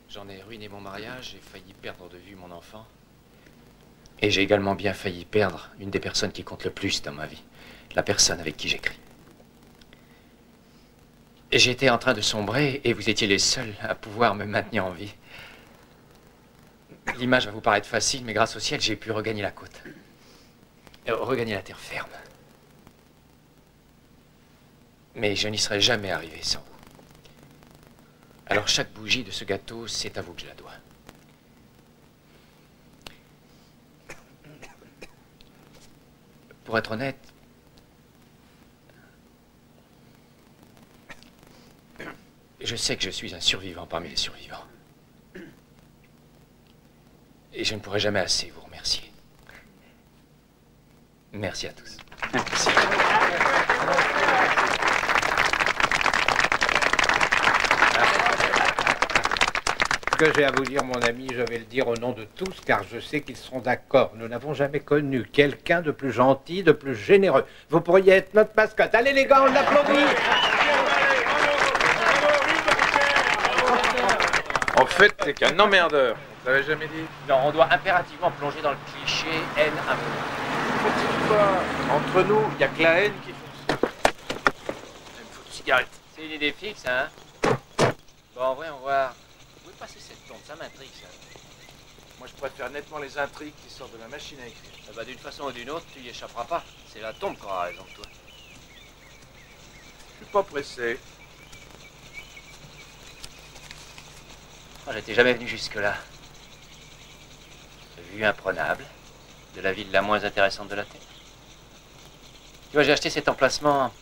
J'en ai ruiné mon mariage, j'ai failli perdre de vue mon enfant. Et j'ai également bien failli perdre une des personnes qui compte le plus dans ma vie. La personne avec qui j'écris. J'étais en train de sombrer et vous étiez les seuls à pouvoir me maintenir en vie. L'image va vous paraître facile, mais grâce au ciel, j'ai pu regagner la côte. Regagner la terre ferme. Mais je n'y serais jamais arrivé sans vous. Alors chaque bougie de ce gâteau, c'est à vous que je la dois. Pour être honnête, je sais que je suis un survivant parmi les survivants. Et je ne pourrai jamais assez vous remercier. Merci à tous. Merci. Ce que j'ai à vous dire, mon ami, je vais le dire au nom de tous, car je sais qu'ils seront d'accord. Nous n'avons jamais connu quelqu'un de plus gentil, de plus généreux. Vous pourriez être notre mascotte. Allez les gars, on l'applaudit. En fait, t'es qu'un emmerdeur. On t'avait jamais dit. Non, on doit impérativement plonger dans le cliché haine amour. Entre nous, il n'y a que la haine qui fonctionne. Il me faut une cigarette. C'est une idée fixe, hein? Bon, voyons voir. Vous pouvez passer cette tombe, ça m'intrigue, ça. Moi, je préfère nettement les intrigues qui sortent de la machine à écrire. Eh ben, d'une façon ou d'une autre, tu y échapperas pas. C'est la tombe qui aura raison de toi. Je suis pas pressé. Moi, j'étais jamais venu jusque-là. Vue imprenable, de la ville la moins intéressante de la Terre. Tu vois, j'ai acheté cet emplacement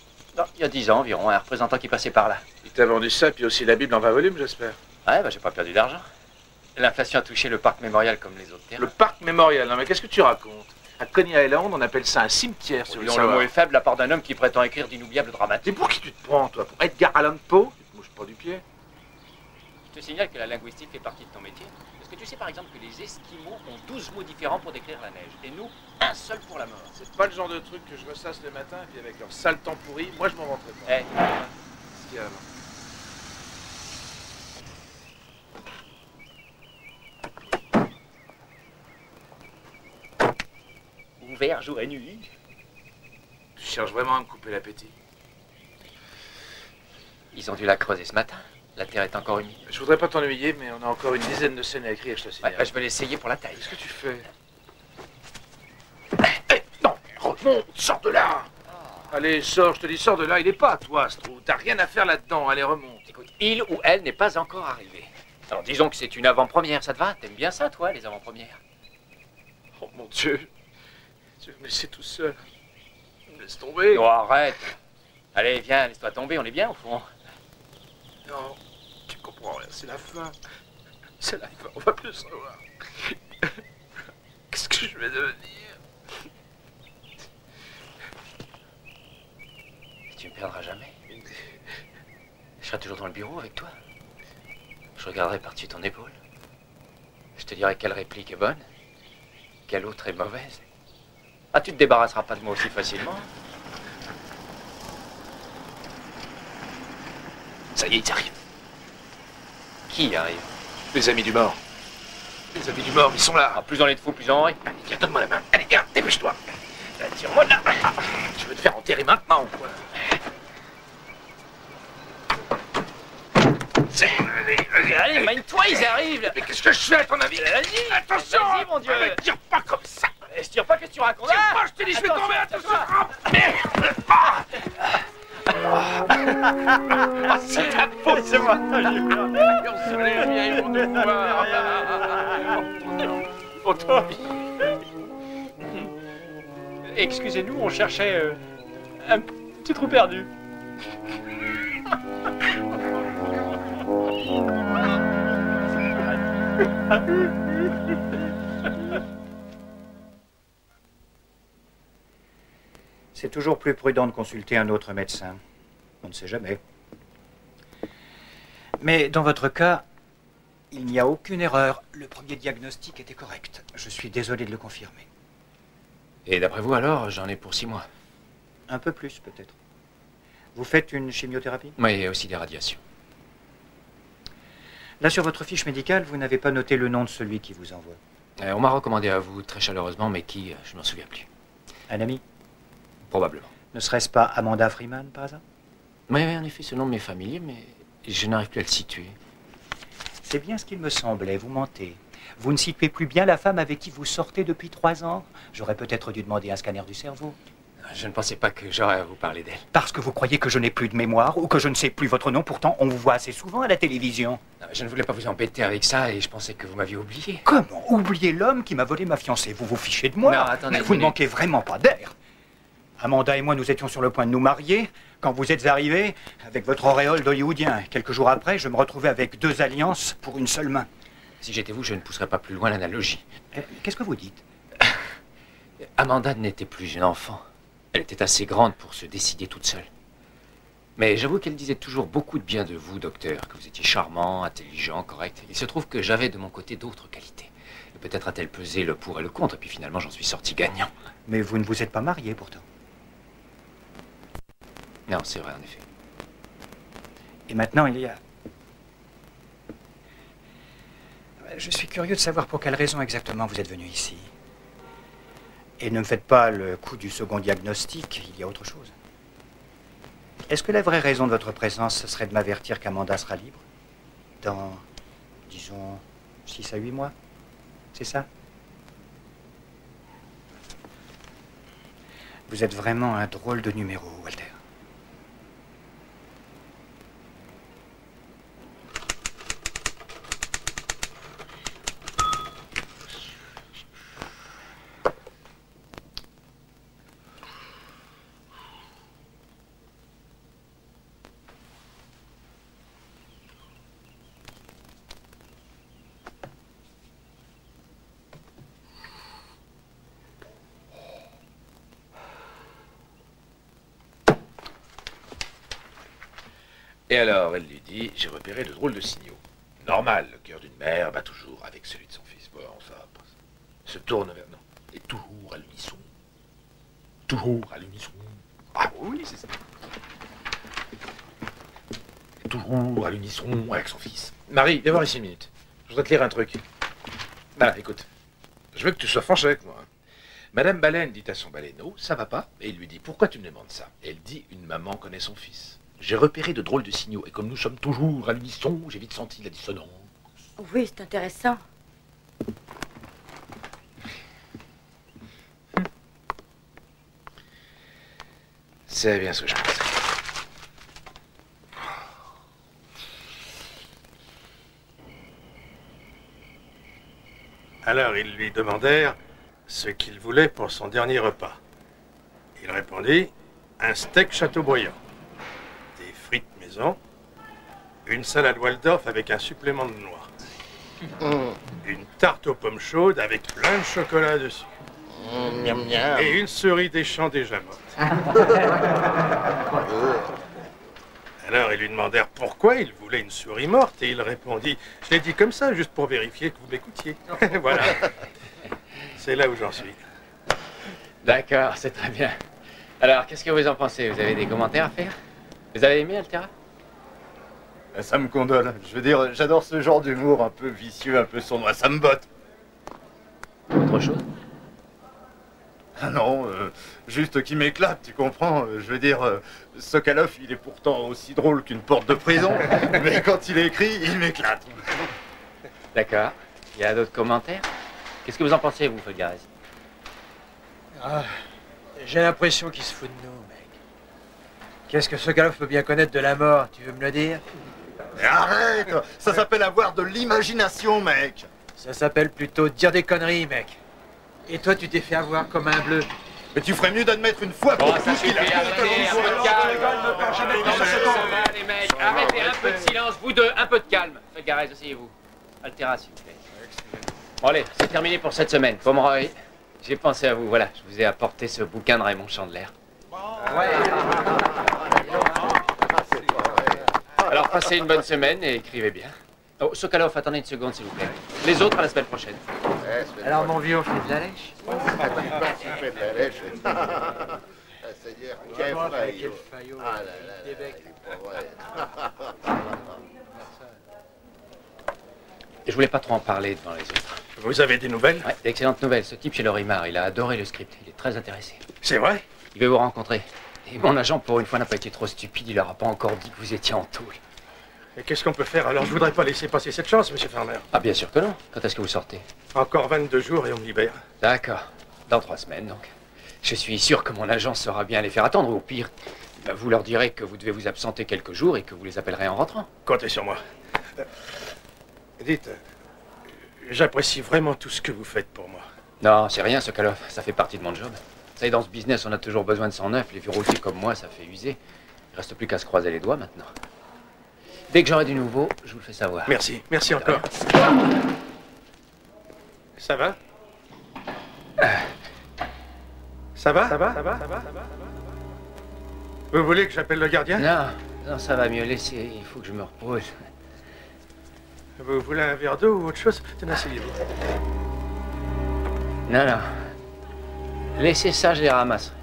il y a 10 ans environ, un représentant qui passait par là. Il t'a vendu ça, puis aussi la Bible en 20 volumes, j'espère. Ouais, bah j'ai pas perdu d'argent. L'inflation a touché le parc mémorial comme les autres terrains. Le parc mémorial, non mais qu'est-ce que tu racontes? À Coney Island, on appelle ça un cimetière, si vous voulez Le savoir. mot est faible à part d'un homme qui prétend écrire d'inoubliables dramatiques. Et pour qui tu te prends, toi? Pour Edgar Allan Poe? Tu te mouches pas du pied? Je te signale que la linguistique fait partie de ton métier. Est-ce que tu sais par exemple que les Esquimaux ont 12 mots différents pour décrire la neige, et nous, un seul pour la mort? C'est pas le genre de truc que je ressasse le matin, puis avec leur sale temps pourri, moi je m'en vanterai pas. Eh, Qu'est-ce qu'il y a, alors? ouvert jour et nuit. Tu cherches vraiment à me couper l'appétit? Ils ont dû la creuser ce matin. La terre est encore humide. Je voudrais pas t'ennuyer, mais on a encore une dizaine de scènes à écrire, je te signale. Ouais, bah, je vais l'essayer pour la taille. Qu'est-ce que tu fais? Non, remonte, sors de là! Allez, sors, je te dis, sors de là, il est pas à toi, ce trou. T'as rien à faire là-dedans, allez, remonte. Écoute, il ou elle n'est pas encore arrivé. Alors disons que c'est une avant-première, ça te va? T'aimes bien ça, toi, les avant-premières? Oh mon Dieu, tu vas me laisser tout seul. Laisse tomber. Oh, arrête. Allez, viens, laisse-toi tomber, on est bien au fond. Non, tu comprends rien, c'est la fin. C'est la fin, on va plus se revoir. Qu'est-ce que je vais devenir? Tu me perdras jamais. Je serai toujours dans le bureau avec toi. Je regarderai par-dessus ton épaule. Je te dirai quelle réplique est bonne, quelle autre est mauvaise. Ah, tu te débarrasseras pas de moi aussi facilement. Ça y est, ils arrivent. Qui arrive? Les amis du mort. Les amis du mort, ils sont là. Ah, plus on est de fous, plus on rit. Allez, viens, donne-moi la main. Allez, viens, dépêche-toi. Tire-moi là. Je veux te faire enterrer maintenant, quoi. Allez, mine-toi, ils arrivent. Mais qu'est-ce que je fais à ton avis? Vas-y. Attention. Vas-y, mon Dieu. Mais tire pas comme ça. Je tire pas, qu'est-ce que tu racontes? Tire pas, je te dis, je vais tomber. Attention. Oh, merde. Ah. Ah, c'est ta faute. C'est moi. On se lève, ils vont nous voir. Oh, toi. Excusez-nous, on cherchait un petit trou perdu. C'est toujours plus prudent de consulter un autre médecin. On ne sait jamais. Mais dans votre cas, il n'y a aucune erreur. Le premier diagnostic était correct. Je suis désolé de le confirmer. Et d'après vous alors, j'en ai pour 6 mois. Un peu plus peut-être. Vous faites une chimiothérapie? Oui, il y a aussi des radiations. Là, sur votre fiche médicale, vous n'avez pas noté le nom de celui qui vous envoie. On m'a recommandé à vous très chaleureusement, mais qui, je m'en souviens plus. Un ami? Probablement. Ne serait-ce pas Amanda Freeman, par hasard? Oui, en effet, ce nom m'est familier, mais je n'arrive plus à le situer. C'est bien ce qu'il me semblait, vous mentez. Vous ne situez plus bien la femme avec qui vous sortez depuis 3 ans? J'aurais peut-être dû demander un scanner du cerveau. Je ne pensais pas que j'aurais à vous parler d'elle. Parce que vous croyez que je n'ai plus de mémoire ou que je ne sais plus votre nom, pourtant on vous voit assez souvent à la télévision. Je ne voulais pas vous embêter avec ça et je pensais que vous m'aviez oublié. Comment oublier l'homme qui m'a volé ma fiancée? Vous vous fichez de moi? Non, attendez. Mais vous ne manquez vraiment pas d'air. Amanda et moi, nous étions sur le point de nous marier quand vous êtes arrivé avec votre auréole d'hollywoodien. Quelques jours après, je me retrouvais avec 2 alliances pour une seule main. Si j'étais vous, je ne pousserais pas plus loin l'analogie. Qu'est-ce que vous dites? Amanda n'était plus une enfant. Elle était assez grande pour se décider toute seule. Mais j'avoue qu'elle disait toujours beaucoup de bien de vous, docteur, que vous étiez charmant, intelligent, correct. Il se trouve que j'avais de mon côté d'autres qualités. Peut-être a-t-elle pesé le pour et le contre, et puis finalement j'en suis sorti gagnant. Mais vous ne vous êtes pas marié pourtant. Non, c'est vrai en effet. Et maintenant il y a... Je suis curieux de savoir pour quelle raison exactement vous êtes venu ici. Et ne me faites pas le coup du second diagnostic, il y a autre chose. Est-ce que la vraie raison de votre présence serait de m'avertir qu'Amanda sera libre? Dans, disons, 6 à 8 mois? C'est ça? Vous êtes vraiment un drôle de numéro, Walter. Et alors, elle lui dit, j'ai repéré de drôles de signaux. Normal, le cœur d'une mère bat toujours avec celui de son fils. Bon, ça se tourne vers nous. Et toujours à l'unisson. Toujours à l'unisson. Ah oui, c'est ça. Et toujours à l'unisson avec son fils. Marie, viens voir ici une minute. Je voudrais te lire un truc. Ah, écoute. Je veux que tu sois franche avec moi. Madame Baleine dit à son baleineau, ça va pas? Et il lui dit, pourquoi tu me demandes ça? Et elle dit, une maman connaît son fils. J'ai repéré de drôles de signaux, et comme nous sommes toujours à l'unisson, j'ai vite senti la dissonance. Oui, c'est intéressant. C'est bien ce que je pense. Alors ils lui demandèrent ce qu'il voulait pour son dernier repas. Il répondit, un steak Châteaubriand, des frites maison, une salade Waldorf avec un supplément de noix, une tarte aux pommes chaudes avec plein de chocolat dessus, et une souris des champs déjà morte. Alors ils lui demandèrent pourquoi il voulait une souris morte, et il répondit, je l'ai dit comme ça, juste pour vérifier que vous m'écoutiez. Voilà. C'est là où j'en suis. D'accord, c'est très bien. Alors, qu'est-ce que vous en pensez? Vous avez des commentaires à faire? Vous avez aimé Altera? Ça me condole. Je veux dire, j'adore ce genre d'humour un peu vicieux, un peu sournois. Ça me botte. Autre chose? Ah non, juste qui m'éclate, tu comprends? Je veux dire, Sokolov, il est pourtant aussi drôle qu'une porte de prison, mais quand il écrit, il m'éclate. D'accord. Il y a d'autres commentaires? Qu'est-ce que vous en pensez, vous, Folgares? J'ai l'impression qu'il se fout de nous, mec. Qu'est-ce que Sokolov peut bien connaître de la mort, tu veux me le dire? Mais arrête! Ça s'appelle avoir de l'imagination, mec! Ça s'appelle plutôt dire des conneries, mec. Et toi, tu t'es fait avoir comme un bleu. Mais tu ferais mieux d'admettre une fois pour tous qu'il a fait les mecs, arrêtez un peu de silence, vous deux, un peu de calme. Folgares, asseyez-vous. Altera, s'il vous plaît. Bon, allez, c'est terminé pour cette semaine. Pomeroy, j'ai pensé à vous, voilà. Je vous ai apporté ce bouquin de Raymond Chandler. Alors passez une bonne semaine et écrivez bien. Oh, Sokolov, attendez une seconde s'il vous plaît. Les autres à la semaine prochaine. Alors mon vieux, on fait de la lèche. Tu fais de la lèche. C'est-à-dire, quel faillot. Ah là là, il est pas vrai. Je voulais pas trop en parler devant les autres. Vous avez des nouvelles? Ouais, d'excellentes nouvelles. Ce type chez Lorimar, il a adoré le script. Il est très intéressé. C'est vrai? Il veut vous rencontrer. Et mon agent, pour une fois, n'a pas été trop stupide. Il leur a pas encore dit que vous étiez en tôle. Et qu'est-ce qu'on peut faire? Alors, je voudrais pas laisser passer cette chance, monsieur Farmer. Ah, bien sûr que non. Quand est-ce que vous sortez? Encore 22 jours et on me libère. D'accord. Dans 3 semaines, donc. Je suis sûr que mon agent saura bien les faire attendre. Ou au pire, vous leur direz que vous devez vous absenter quelques jours et que vous les appellerez en rentrant. Comptez sur moi. Dites, j'apprécie vraiment tout ce que vous faites pour moi. Non, c'est rien, Sokolov. Ça fait partie de mon job. Vous savez, dans ce business, on a toujours besoin de sang neuf. Les vieux routiers comme moi, ça fait user. Il reste plus qu'à se croiser les doigts maintenant. Dès que j'aurai du nouveau, je vous le fais savoir. Merci, merci encore. Ça va? Ça va? Ça va? Ça va? Ça va? Vous voulez que j'appelle le gardien? Non, non, ça va mieux. Laissez, il faut que je me repose. Vous voulez un verre d'eau ou autre chose? Tenez, asseyez-vous. Non, non. Laissez ça, je les ramasserai.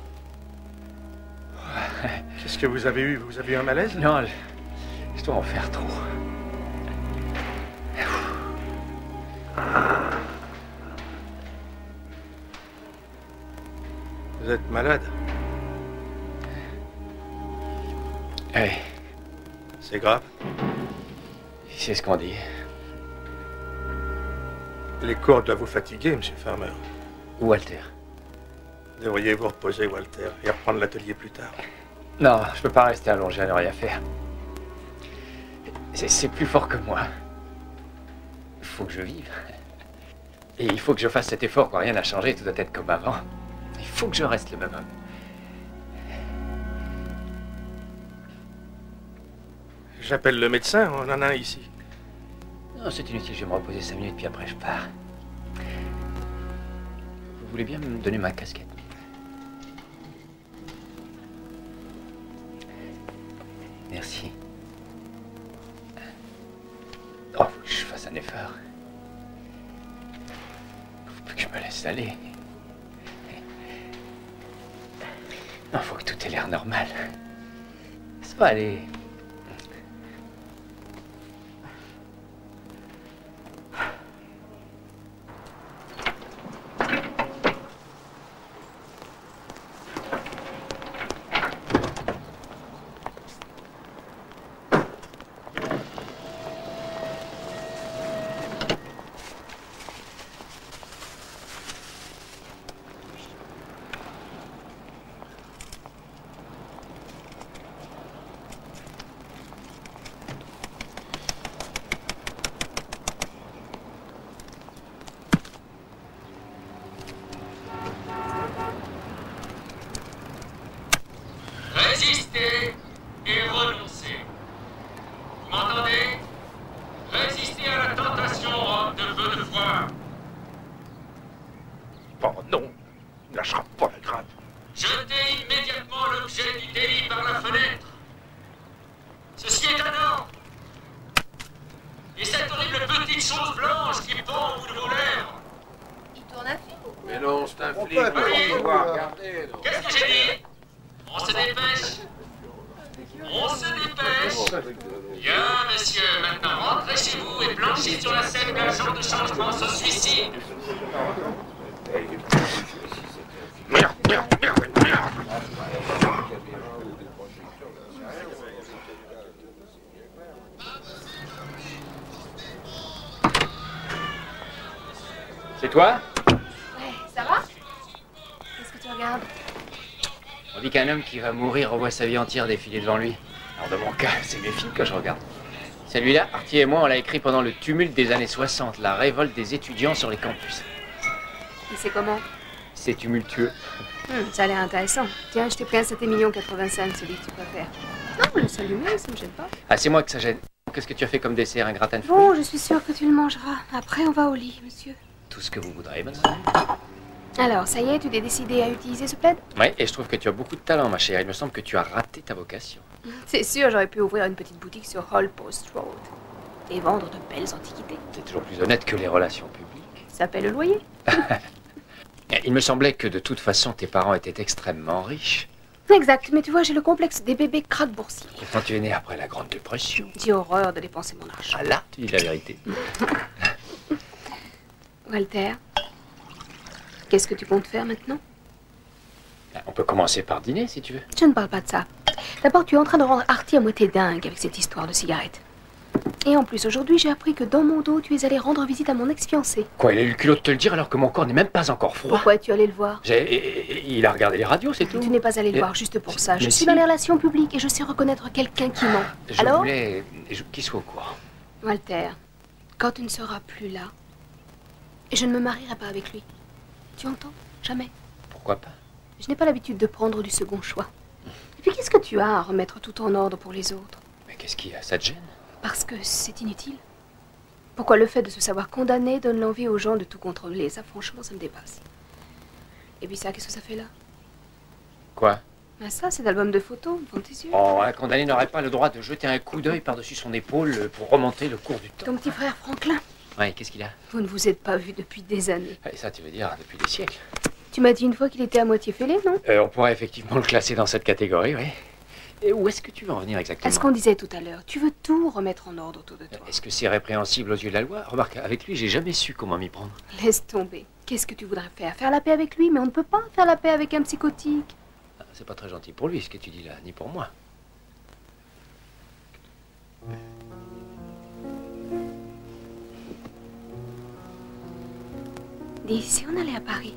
Qu'est-ce que vous avez eu? Vous avez eu un malaise? Non, je dois en faire trop. Vous êtes malade? Oui. C'est grave? C'est ce qu'on dit. Les cours doivent vous fatiguer, monsieur Farmer. Walter. Devriez vous reposer, Walter, et reprendre l'atelier plus tard. Non, je peux pas rester allongé à ne rien faire. C'est plus fort que moi. Il faut que je vive. Et il faut que je fasse cet effort quand rien n'a changé, tout doit être comme avant. Il faut que je reste le même homme. J'appelle le médecin, on en a un ici. Non, c'est inutile, je vais me reposer 5 minutes, puis après je pars. Vous voulez bien me donner ma casquette? Merci. Oh, faut que je fasse un effort. Faut plus que je me laisse aller. Non, faut que tout ait l'air normal. Ça va aller. Résistez et renoncez. Vous m'entendez? Résistez à la tentation de feu de foie. Oh non, il lâchera pas la grappe. Jetez immédiatement l'objet du délit par la fenêtre. Ceci est un ordre. Et cette horrible petite chose blanche qui pend au bout de vos lèvres. Il tourne un film ou quoi? Mais non, c'est un flic. Oui. Regardez. Qu'est-ce que j'ai dit? On se dépêche. On se dépêche. Bien, monsieur, maintenant rentrez chez vous et blanchez sur la scène d'agent de changement ce suicide. Merde, merde, merde, merde. C'est toi? Ouais, ça va? Qu'est-ce que tu regardes? On dit qu'un homme qui va mourir revoit sa vie entière défiler devant lui. Alors de mon cas, c'est mes films que je regarde. Celui-là, Artie et moi, on l'a écrit pendant le tumulte des années 60, la révolte des étudiants sur les campus. Et c'est comment? C'est tumultueux. Ça a l'air intéressant. Tiens, je t'ai pris un 7,85 $, celui que tu préfères. Non, laisse allumer, ça me gêne pas. Ah, c'est moi que ça gêne. Qu'est-ce que tu as fait comme dessert? Un gratin de fruits? Bon, je suis sûre que tu le mangeras. Après, on va au lit, monsieur. Tout ce que vous voudrez, madame. Alors, ça y est, tu t'es décidé à utiliser ce plaid? Oui, et je trouve que tu as beaucoup de talent, ma chérie. Il me semble que tu as raté ta vocation. C'est sûr, j'aurais pu ouvrir une petite boutique sur Hall Post Road et vendre de belles antiquités. T'es toujours plus honnête que les relations publiques. Ça paie le loyer. Il me semblait que de toute façon, tes parents étaient extrêmement riches. Exact, mais tu vois, j'ai le complexe des bébés craques boursiers. Pourtant, tu es né après la Grande Dépression. J'ai horreur de dépenser mon argent. Ah là, tu dis la vérité. Walter, qu'est-ce que tu comptes faire maintenant? On peut commencer par dîner, si tu veux. Je ne parle pas de ça. D'abord, tu es en train de rendre Artie à moitié dingue avec cette histoire de cigarette. Et en plus, aujourd'hui, j'ai appris que dans mon dos, tu es allé rendre visite à mon ex-fiancé. Quoi, il a eu le culot de te le dire alors que mon corps n'est même pas encore froid? Pourquoi es-tu allé le voir? Il a regardé les radios, c'est tout. Tu n'es pas allé le voir juste pour ça. Je mais suis si. dans les relations publiques et je sais reconnaître quelqu'un qui ment. Je Alors voulais qu'il soit au courant. Walter, quand tu ne seras plus là, je ne me marierai pas avec lui. Tu entends? Jamais. Pourquoi pas? Je n'ai pas l'habitude de prendre du second choix. Et puis qu'est-ce que tu as à remettre tout en ordre pour les autres? Mais qu'est-ce qu'il y a? Ça te gêne? Parce que c'est inutile. Pourquoi le fait de se savoir condamné donne l'envie aux gens de tout contrôler? Ça, franchement, ça me dépasse. Et puis ça, qu'est-ce que ça fait là? Quoi? Ben ça, c'est l'album de photos, devant tes yeux. Oh, un condamné n'aurait pas le droit de jeter un coup d'œil par-dessus son épaule pour remonter le cours du temps. Ton petit frère Franklin, Ouais, qu'est-ce qu'il a? vous ne vous êtes pas vus depuis des années. Et ça, tu veux dire, depuis des siècles. Tu m'as dit une fois qu'il était à moitié fêlé, non? On pourrait effectivement le classer dans cette catégorie, oui. Et où est-ce que tu veux en venir exactement? À ce qu'on disait tout à l'heure, tu veux tout remettre en ordre autour de toi. Est-ce que c'est répréhensible aux yeux de la loi? Remarque, avec lui, j'ai jamais su comment m'y prendre. Laisse tomber. Qu'est-ce que tu voudrais faire? Faire la paix avec lui? Mais on ne peut pas faire la paix avec un psychotique. Ah, c'est pas très gentil pour lui, ce que tu dis là, ni pour moi. Dis, si on allait à Paris,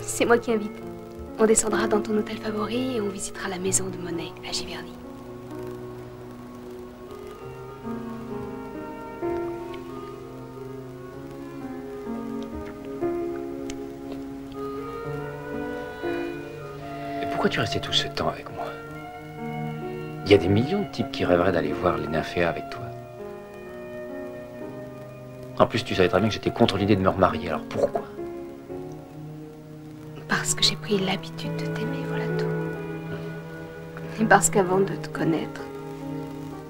c'est moi qui invite. On descendra dans ton hôtel favori et on visitera la maison de Monet à Giverny. Et pourquoi tu restais tout ce temps avec moi? Il y a des millions de types qui rêveraient d'aller voir les nymphéas avec toi. En plus, tu savais très bien que j'étais contre l'idée de me remarier, alors pourquoi? Parce que j'ai pris l'habitude de t'aimer, voilà tout. Et parce qu'avant de te connaître,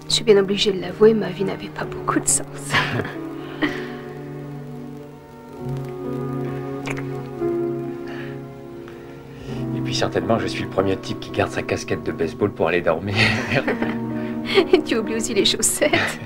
je suis bien obligée de l'avouer, ma vie n'avait pas beaucoup de sens. Et puis certainement, je suis le premier type qui garde sa casquette de baseball pour aller dormir. Et tu oublies aussi les chaussettes.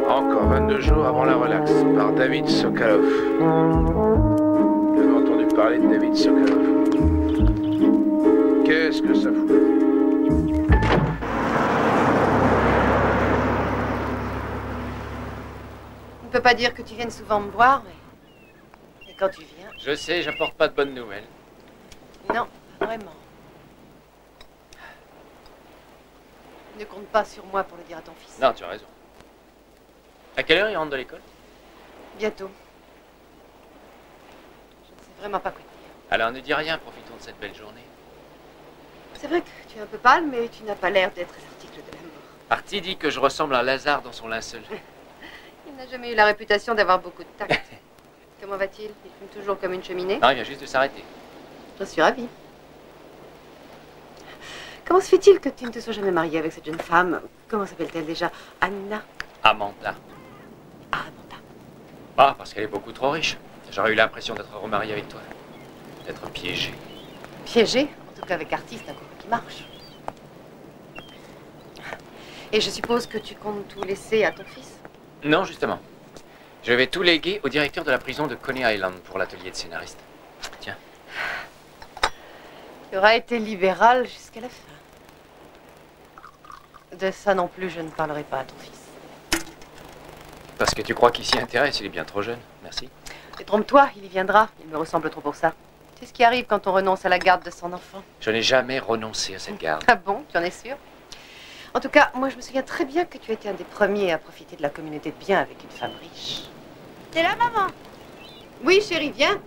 Encore 22 jours avant la relaxe, par David Sokoloff. Vous avez entendu parler de David Sokoloff? Qu'est-ce que ça fout? On ne peut pas dire que tu viennes souvent me voir, mais quand tu viens... Je sais, j'apporte pas de bonnes nouvelles. Non, pas vraiment. Ne compte pas sur moi pour le dire à ton fils. Non, tu as raison. À quelle heure il rentre de l'école? Bientôt. Je ne sais vraiment pas quoi te dire. Alors ne dis rien, profitons de cette belle journée. C'est vrai que tu es un peu pâle, mais tu n'as pas l'air d'être l'article de la mort. Artie dit que je ressemble à Lazare dans son linceul. Il n'a jamais eu la réputation d'avoir beaucoup de tact. Comment va-t-il? Il fume toujours comme une cheminée? Non, il vient juste de s'arrêter. Je suis ravie. Comment se fait-il que tu ne te sois jamais mariée avec cette jeune femme? Comment s'appelle-t-elle déjà? Anna? Amanda. Ah, Amanda. Ah, parce qu'elle est beaucoup trop riche. J'aurais eu l'impression d'être remarié avec toi. D'être piégé. Piégée? En tout cas avec Artie, c'est un couple qui marche. Et je suppose que tu comptes tout laisser à ton fils? Non, justement. Je vais tout léguer au directeur de la prison de Coney Island pour l'atelier de scénariste. Tiens. Tu auras été libéral jusqu'à la fin. De ça non plus, je ne parlerai pas à ton fils. Parce que tu crois qu'il s'y intéresse, il est bien trop jeune. Merci. Et trompe-toi, il y viendra. Il me ressemble trop pour ça. C'est ce qui arrive quand on renonce à la garde de son enfant. Je n'ai jamais renoncé à cette garde. Ah bon, tu en es sûr? En tout cas, moi je me souviens très bien que tu étais un des premiers à profiter de la communauté de biens avec une femme riche. T'es là, maman? Oui, chérie, viens.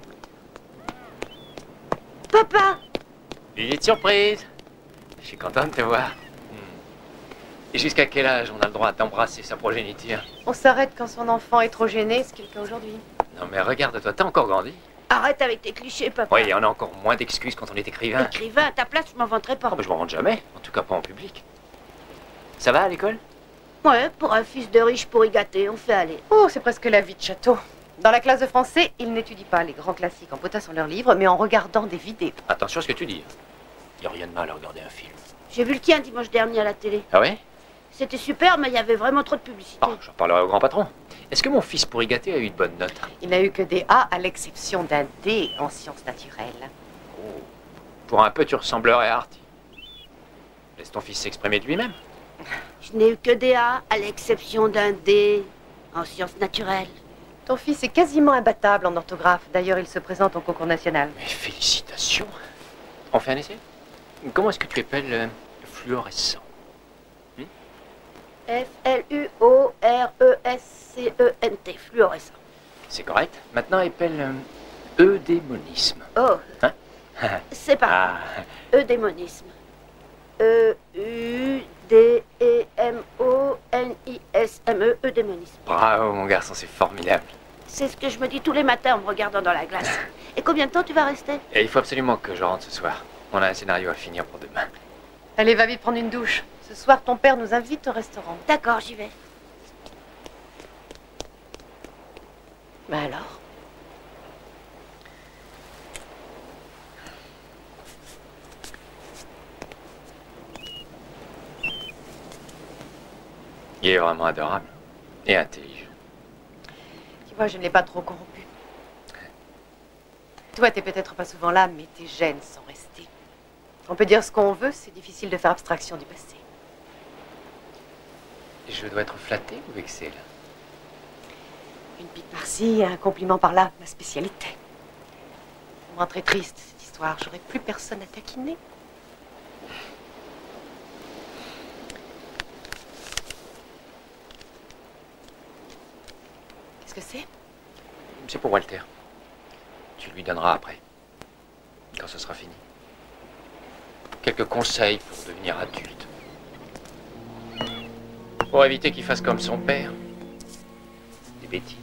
Papa! Petite surprise. Je suis content de te voir. Et jusqu'à quel âge on a le droit d'embrasser sa progéniture? On s'arrête quand son enfant est trop gêné, ce qui est le cas aujourd'hui. Non mais regarde-toi, t'as encore grandi. Arrête avec tes clichés, papa. Oui, on a encore moins d'excuses quand on est écrivain. Écrivain, à ta place, je m'en vanterai pas. Ah bah, je m'en rends jamais, en tout cas pas en public. Ça va à l'école? Ouais, pour un fils de riche pourri gâté, on fait aller. Oh, c'est presque la vie de château. Dans la classe de français, ils n'étudient pas les grands classiques en potassant leurs livres, mais en regardant des vidéos. Attention à ce que tu dis. Il n'y a rien de mal à regarder un film. J'ai vu le tien dimanche dernier à la télé. Ah ouais? C'était super, mais il y avait vraiment trop de publicité. Ah, j'en parlerai au grand patron. Est-ce que mon fils pourri gâté a eu de bonnes notes? Il n'a eu que des A, à l'exception d'un D en sciences naturelles. Oh. Pour un peu, tu ressemblerais à Artie. Laisse ton fils s'exprimer de lui-même. Je n'ai eu que des A, à l'exception d'un D en sciences naturelles. Ton fils est quasiment imbattable en orthographe. D'ailleurs, il se présente au concours national. Mais félicitations. On fait un essai? Comment est-ce que tu appelles fluorescent? F-L-U-O-R-E-S-C-E-N-T, fluorescent. C'est correct. Maintenant, appelle eudémonisme. Oh, Hein? c'est pas eudémonisme. E-U-D-E-M-O-N-I-S-M-E, eudémonisme. Bravo, mon garçon, c'est formidable. C'est ce que je me dis tous les matins en me regardant dans la glace. Et combien de temps tu vas rester? Et il faut absolument que je rentre ce soir. On a un scénario à finir pour demain. Allez, va vite prendre une douche. Ce soir, ton père nous invite au restaurant. D'accord, j'y vais. Ben alors? Il est vraiment adorable. Et intelligent. Tu vois, je ne l'ai pas trop corrompu. Toi, t'es peut-être pas souvent là, mais tes gènes sont restés. On peut dire ce qu'on veut, c'est difficile de faire abstraction du passé. Je dois être flatté ou vexé, là? Une pique par-ci, un compliment par-là, ma spécialité. Ça me rend très triste, cette histoire. J'aurais plus personne à taquiner. Qu'est-ce que c'est? C'est pour Walter. Tu lui donneras après. Quand ce sera fini. Quelques conseils pour devenir adulte. Pour éviter qu'il fasse comme son père. Des bêtises.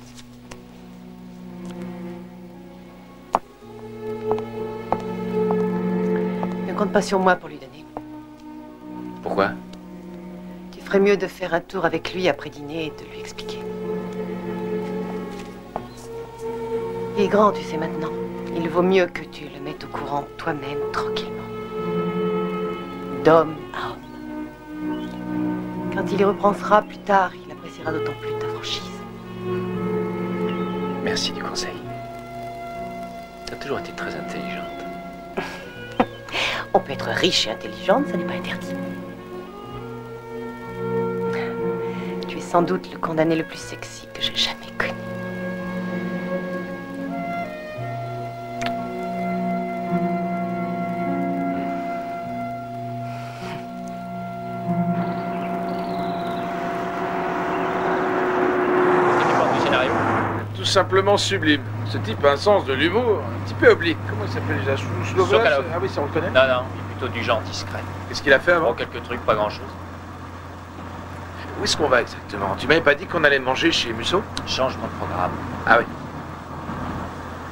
Ne compte pas sur moi pour lui donner. Pourquoi? Tu ferais mieux de faire un tour avec lui après dîner et de lui expliquer. Il est grand, tu sais maintenant. Il vaut mieux que tu le mettes au courant toi-même, tranquillement. D'homme à homme. Quand il y reprendra plus tard, il appréciera d'autant plus ta franchise. Merci du conseil. T'as toujours été très intelligente. On peut être riche et intelligente, ça n'est pas interdit. Tu es sans doute le condamné le plus sexy que j'ai jamais connu. Simplement sublime. Ce type a un sens de l'humour, un petit peu oblique. Comment il s'appelle déjà? Sokolov. Ah oui, ça on le connaît? Non, non, il est plutôt du genre discret. Qu'est-ce qu'il a fait avant? Bon, quelques trucs, pas grand-chose. Où est-ce qu'on va exactement? Tu m'avais pas dit qu'on allait manger chez Musso? Changement de programme. Ah oui.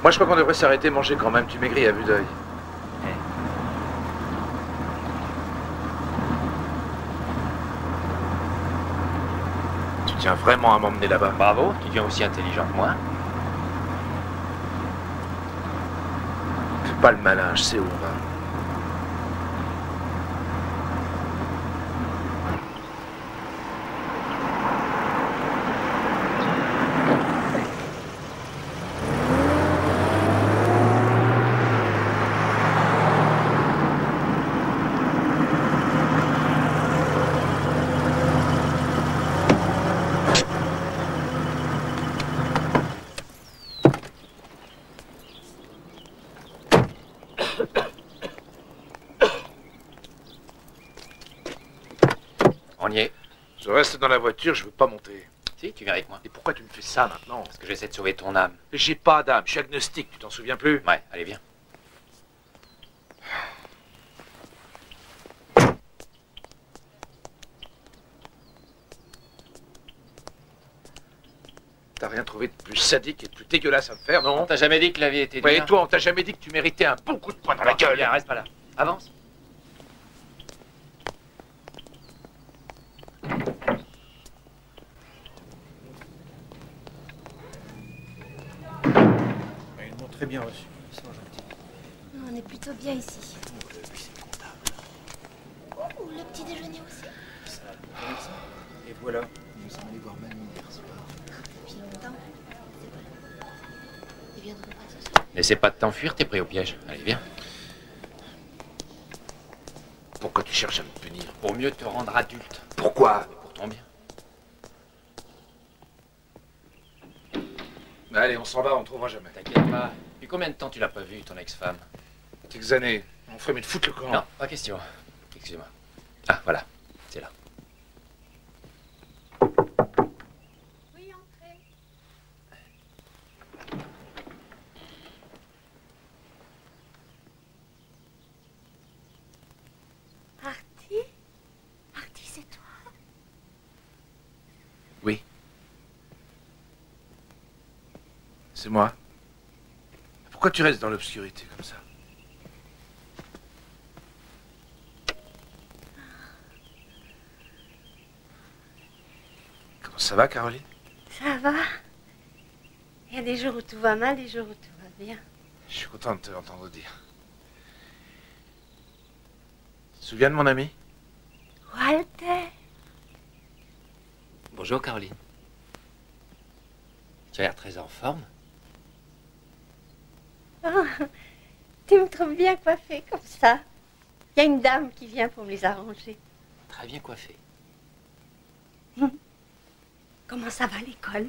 Moi je crois qu'on devrait s'arrêter manger quand même, tu maigris à vue d'œil. Tu tiens vraiment à m'emmener là-bas? Bravo, tu deviens aussi intelligent que moi. Fais pas le malin, je sais où on va. Je reste dans la voiture, je veux pas monter. Si, tu viens avec moi. Et pourquoi tu me fais ça maintenant? Parce que j'essaie de sauver ton âme. J'ai pas d'âme, je suis agnostique, tu t'en souviens plus? Ouais, allez, viens. T'as rien trouvé de plus sadique et de plus dégueulasse à me faire, non? On t'a jamais dit que la vie était dure. Ouais, et toi, on t'a jamais dit que tu méritais un bon coup de poing dans la gueule. Viens, reste pas là. Avance. Ils m'ont très bien reçu. Ils sont gentils. On est plutôt bien ici. Oh, le petit déjeuner aussi. Ça, avec ça. Et voilà, nous sommes allés voir Mamie hier soir. Depuis longtemps. C'est vrai. Ils viendront pas ce soir. N'essaie pas de t'enfuir, t'es pris au piège. Allez, viens. Pourquoi tu cherches à me punir? Pour mieux te rendre adulte. Pourquoi? Mais pour ton bien. Allez, on s'en va, on trouvera jamais. T'inquiète pas. Depuis combien de temps tu l'as pas vue, ton ex-femme? Quelques années. On ferait mieux de foutre le camp. Non, pas question. Excusez-moi. Ah, voilà. C'est là. Oui, entrez. Artie? Artie, c'est toi? Oui. C'est moi. Pourquoi tu restes dans l'obscurité comme ça? Comment ça va, Caroline? Ça va. Il y a des jours où tout va mal, des jours où tout va bien. Je suis content de te l'entendre dire. Tu te souviens de mon ami? Walter. Bonjour, Caroline. Tu as l'air très en forme. Oh, tu me trouves bien coiffée comme ça. Il y a une dame qui vient pour me les arranger. Très bien coiffée. Comment ça va l'école?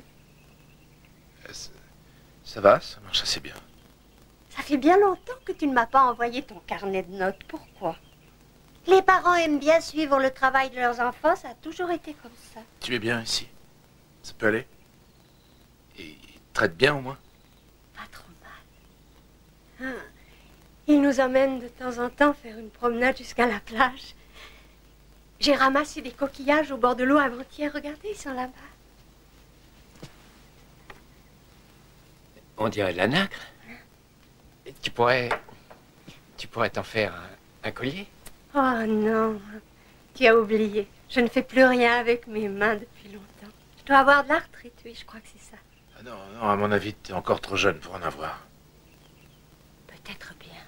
Ça va, ça marche assez bien. Ça fait bien longtemps que tu ne m'as pas envoyé ton carnet de notes. Pourquoi? Les parents aiment bien suivre le travail de leurs enfants, ça a toujours été comme ça. Tu es bien ici? Ça peut aller? Et ils te traitent bien au moins? Pas trop mal. Ah, ils nous emmènent de temps en temps faire une promenade jusqu'à la plage. J'ai ramassé des coquillages au bord de l'eau avant-hier. Regardez, ils sont là-bas. On dirait de la nacre. Tu pourrais t'en faire un collier. Oh non, tu as oublié. Je ne fais plus rien avec mes mains depuis longtemps. Je dois avoir de l'arthrite, oui, je crois que c'est ça. Ah non, non, à mon avis, t'es encore trop jeune pour en avoir. Peut-être bien.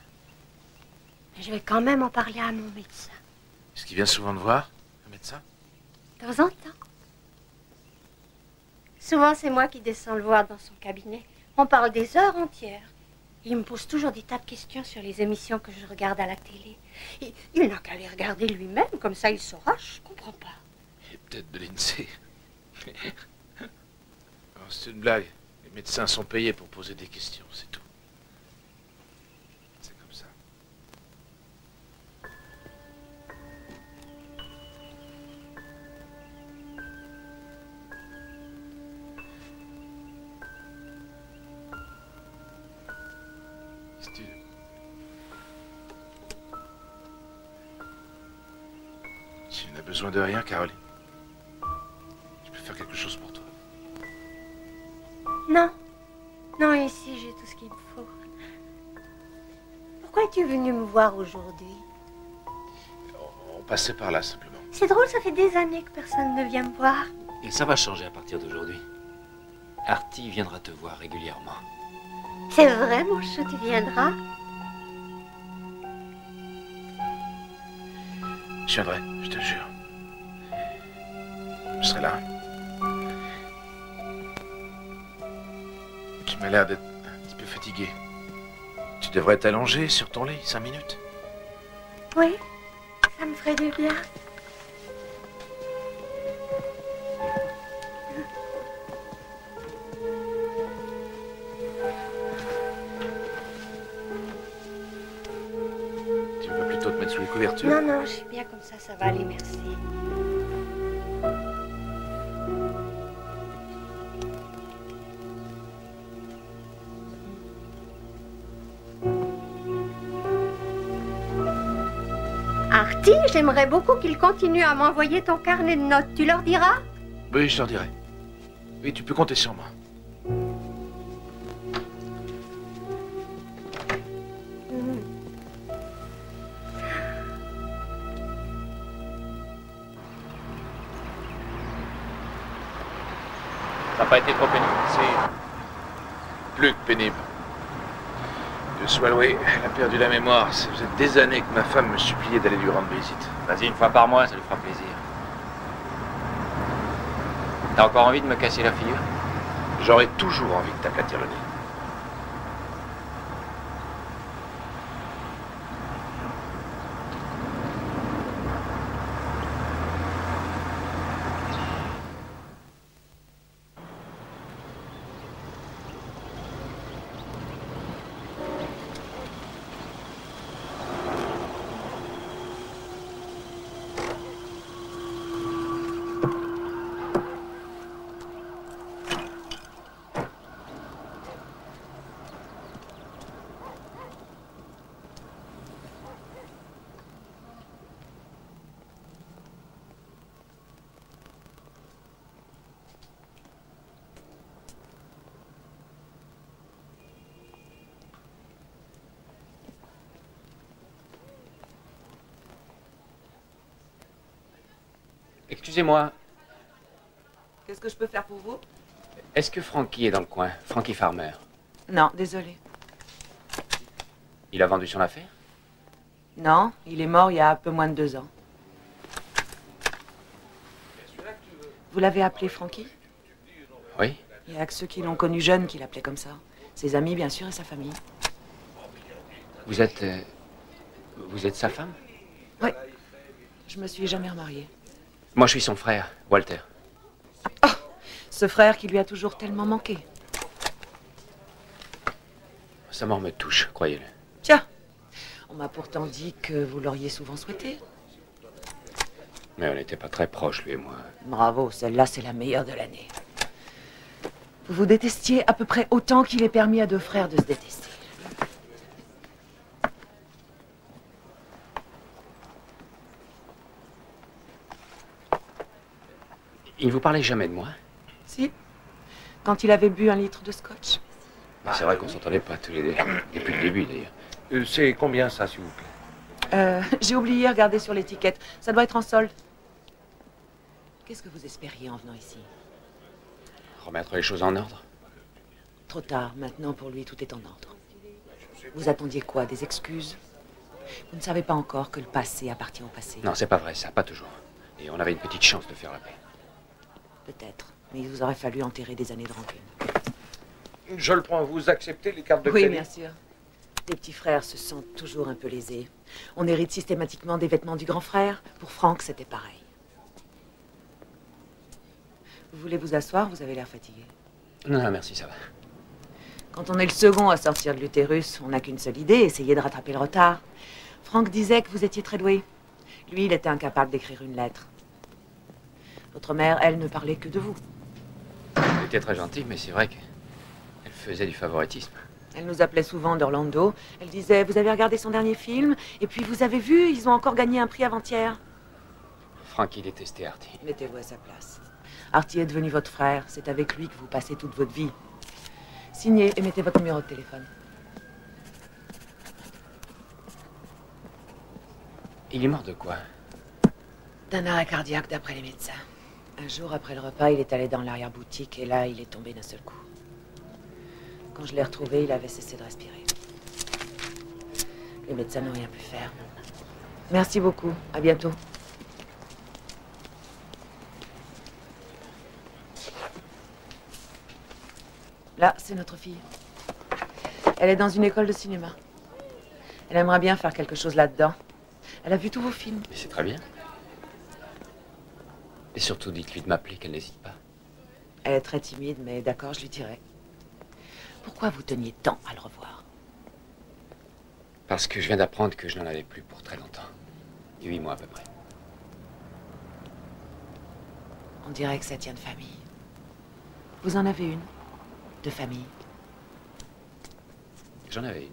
Mais je vais quand même en parler à mon médecin. Est-ce qu'il vient souvent te voir, le médecin? De temps en temps. Souvent, c'est moi qui descends le voir dans son cabinet. On parle des heures entières. Il me pose toujours des tas de questions sur les émissions que je regarde à la télé. Il n'a qu'à les regarder lui-même, comme ça il saura, je comprends pas. Et peut-être de l'INSEE. C'est une blague. Les médecins sont payés pour poser des questions, c'est tout. C'est comme ça. Si tu n'as besoin de rien, Caroline. Je peux faire quelque chose pour toi. Non. Non, ici, j'ai tout ce qu'il me faut. Pourquoi es-tu venu me voir aujourd'hui? On passait par là, simplement. C'est drôle, ça fait des années que personne ne vient me voir. Et ça va changer à partir d'aujourd'hui. Artie viendra te voir régulièrement. C'est vrai, mon chou, tu viendras? Je viendrai, je te le jure. Je serai là. Tu m'as l'air d'être un petit peu fatigué. Tu devrais t'allonger sur ton lit 5 minutes. Oui, ça me ferait du bien. Tu veux pas plutôt te mettre sous les couvertures? Non, non, je suis bien comme ça va aller, merci. Artie, j'aimerais beaucoup qu'ils continuent à m'envoyer ton carnet de notes. Tu leur diras? Oui, je leur dirai. Oui, tu peux compter sur moi. Ça n'a pas été trop pénible? C'est plus que pénible. Dieu soit loué, elle a perdu la mémoire. Ça faisait des années que ma femme me suppliait d'aller lui rendre visite. Vas-y, une fois par mois, ça lui fera plaisir. T'as encore envie de me casser la figure? J'aurais toujours envie de t'aplatir le nez. Excusez-moi, Qu'est-ce que je peux faire pour vous? est-ce que Frankie est dans le coin? Frankie Farmer. Non, désolé. Il a vendu son affaire? Non, il est mort il y a un peu moins de 2 ans. Vous l'avez appelé Frankie? Oui. Il n'y a que ceux qui l'ont connu jeune qui l'appelaient comme ça. Ses amis, bien sûr, et sa famille. Vous êtes sa femme? Oui. Je me suis jamais remariée. Moi, je suis son frère, Walter. Ce frère qui lui a toujours tellement manqué. Sa mort me touche, croyez-le. Tiens, on m'a pourtant dit que vous l'auriez souvent souhaité. Mais on n'était pas très proches, lui et moi. Bravo, celle-là, c'est la meilleure de l'année. Vous vous détestiez à peu près autant qu'il est permis à 2 frères de se détester. Il ne vous parlait jamais de moi? Si. Quand il avait bu 1 litre de scotch. C'est vrai qu'on s'entendait pas tous les deux. Depuis le début, d'ailleurs. C'est combien ça, s'il vous plaît? J'ai oublié, regardez sur l'étiquette. Ça doit être en solde. Qu'est-ce que vous espériez en venant ici? Remettre les choses en ordre? Trop tard. Maintenant, pour lui, tout est en ordre. Vous attendiez quoi? Des excuses? Vous ne savez pas encore que le passé appartient au passé. Non, c'est pas vrai, ça, pas toujours. Et on avait une petite chance de faire la paix. Peut-être. Mais il vous aurait fallu enterrer des années de rancune. Je le prends. Vous acceptez les cartes de Oui, crédit? bien sûr. Les petits frères se sentent toujours un peu lésés. On hérite systématiquement des vêtements du grand frère. Pour Franck, c'était pareil. Vous voulez vous asseoir? Vous avez l'air fatigué. Non, non, merci, ça va. Quand on est le second à sortir de l'utérus, on n'a qu'une seule idée, essayer de rattraper le retard. Franck disait que vous étiez très doué. Lui, il était incapable d'écrire une lettre. Votre mère, elle, ne parlait que de vous. Elle était très gentille, mais c'est vrai qu'elle faisait du favoritisme. Elle nous appelait souvent d'Orlando. Elle disait, vous avez regardé son dernier film? Et puis, vous avez vu, ils ont encore gagné un prix avant-hier. Frankie détestait Artie. Mettez-vous à sa place. Artie est devenu votre frère. C'est avec lui que vous passez toute votre vie. Signez et mettez votre numéro de téléphone. Il est mort de quoi? D'un arrêt cardiaque, d'après les médecins. Un jour après le repas, il est allé dans l'arrière-boutique et là, il est tombé d'un seul coup. Quand je l'ai retrouvé, il avait cessé de respirer. Les médecins n'ont rien pu faire. Merci beaucoup. À bientôt. Là, c'est notre fille. Elle est dans une école de cinéma. Elle aimerait bien faire quelque chose là-dedans. Elle a vu tous vos films. Mais c'est très bien. Et surtout, dites-lui de m'appeler, qu'elle n'hésite pas. Elle est très timide, mais d'accord, je lui dirai. Pourquoi vous teniez tant à le revoir? Parce que je viens d'apprendre que je n'en avais plus pour très longtemps. 8 mois à peu près. On dirait que ça tient de famille. Vous en avez une? De famille? J'en avais une.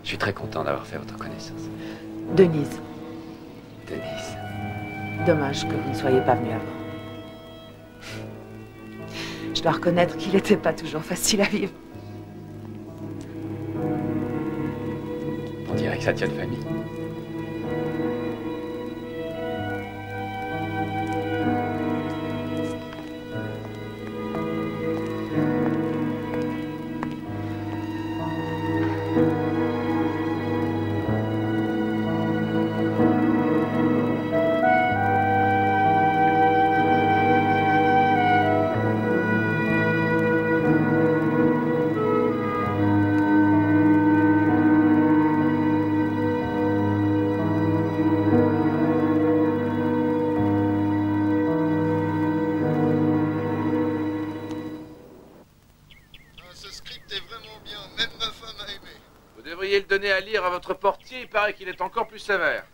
Je suis très content d'avoir fait votre connaissance. Denise. Denise. Dommage que vous ne soyez pas venu avant. Je dois reconnaître qu'il n'était pas toujours facile à vivre. On dirait que ça tient de famille. Donner à lire à votre portier, il paraît qu'il est encore plus sévère.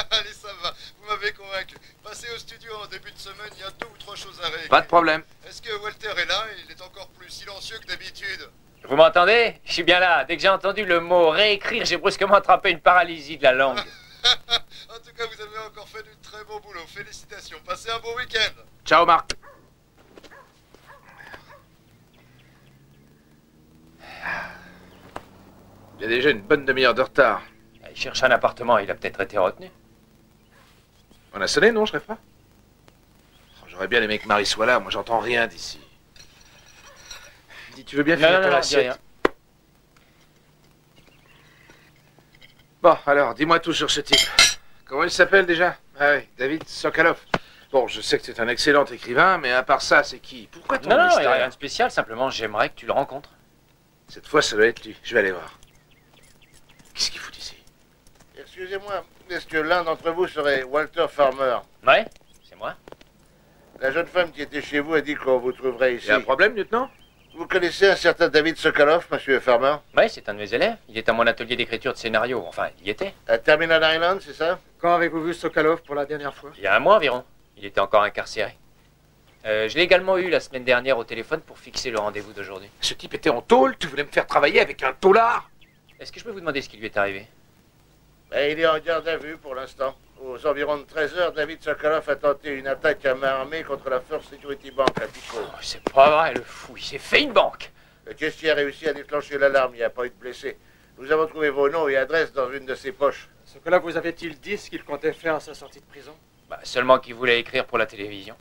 Allez, ça va, vous m'avez convaincu. Passez au studio en début de semaine, il y a 2 ou 3 choses à régler. Pas de problème. Est-ce que Walter est là? Il est encore plus silencieux que d'habitude. Vous m'entendez? Je suis bien là. Dès que j'ai entendu le mot réécrire, j'ai brusquement attrapé une paralysie de la langue. En tout cas, vous avez encore fait du très beau boulot. Félicitations. Passez un bon week-end. Ciao, Marc. Il y a déjà une bonne demi-heure de retard. Il cherche un appartement, il a peut-être été retenu. On a sonné, non, je rêve pas? Oh, j'aurais bien aimé que Marie soit là, moi j'entends rien d'ici. Dis, tu veux bien finir ton assiette? Bon, alors, dis-moi tout sur ce type. Comment il s'appelle déjà? Ah oui, David Sokolov. Bon, je sais que c'est un excellent écrivain, mais à part ça, c'est qui? Pourquoi ton mystère? Non, il n'y a rien de spécial, simplement j'aimerais que tu le rencontres. Cette fois, ça doit être lui. Je vais aller voir. Qu'est-ce qu'il fout ici? Excusez-moi, est-ce que l'un d'entre vous serait Walter Farmer? Ouais, c'est moi. La jeune femme qui était chez vous a dit qu'on vous trouverait ici. Il y a un problème, lieutenant? Vous connaissez un certain David Sokolov, monsieur Farmer? Ouais, c'est un de mes élèves. Il est à mon atelier d'écriture de scénario. Enfin, il y était. À Terminal Island, c'est ça? Quand avez-vous vu Sokolov pour la dernière fois? Il y a un mois environ. Il était encore incarcéré. Je l'ai également eu la semaine dernière au téléphone pour fixer le rendez-vous d'aujourd'hui. Ce type était en tôle? Tu voulais me faire travailler avec un taulard? Est-ce que je peux vous demander ce qui lui est arrivé? Ben, il est en garde à vue pour l'instant. Aux environs de 13 h, David Sokolov a tenté une attaque à main armée contre la First Security Bank à Pico. Oh, c'est pas vrai, le fou, il s'est fait une banque. Le caissier a réussi à déclencher l'alarme, il n'y a pas eu de blessés. Nous avons trouvé vos noms et adresses dans une de ses poches. Sokolov vous avait-il dit ce qu'il comptait faire à sa sortie de prison? Bah, seulement qu'il voulait écrire pour la télévision.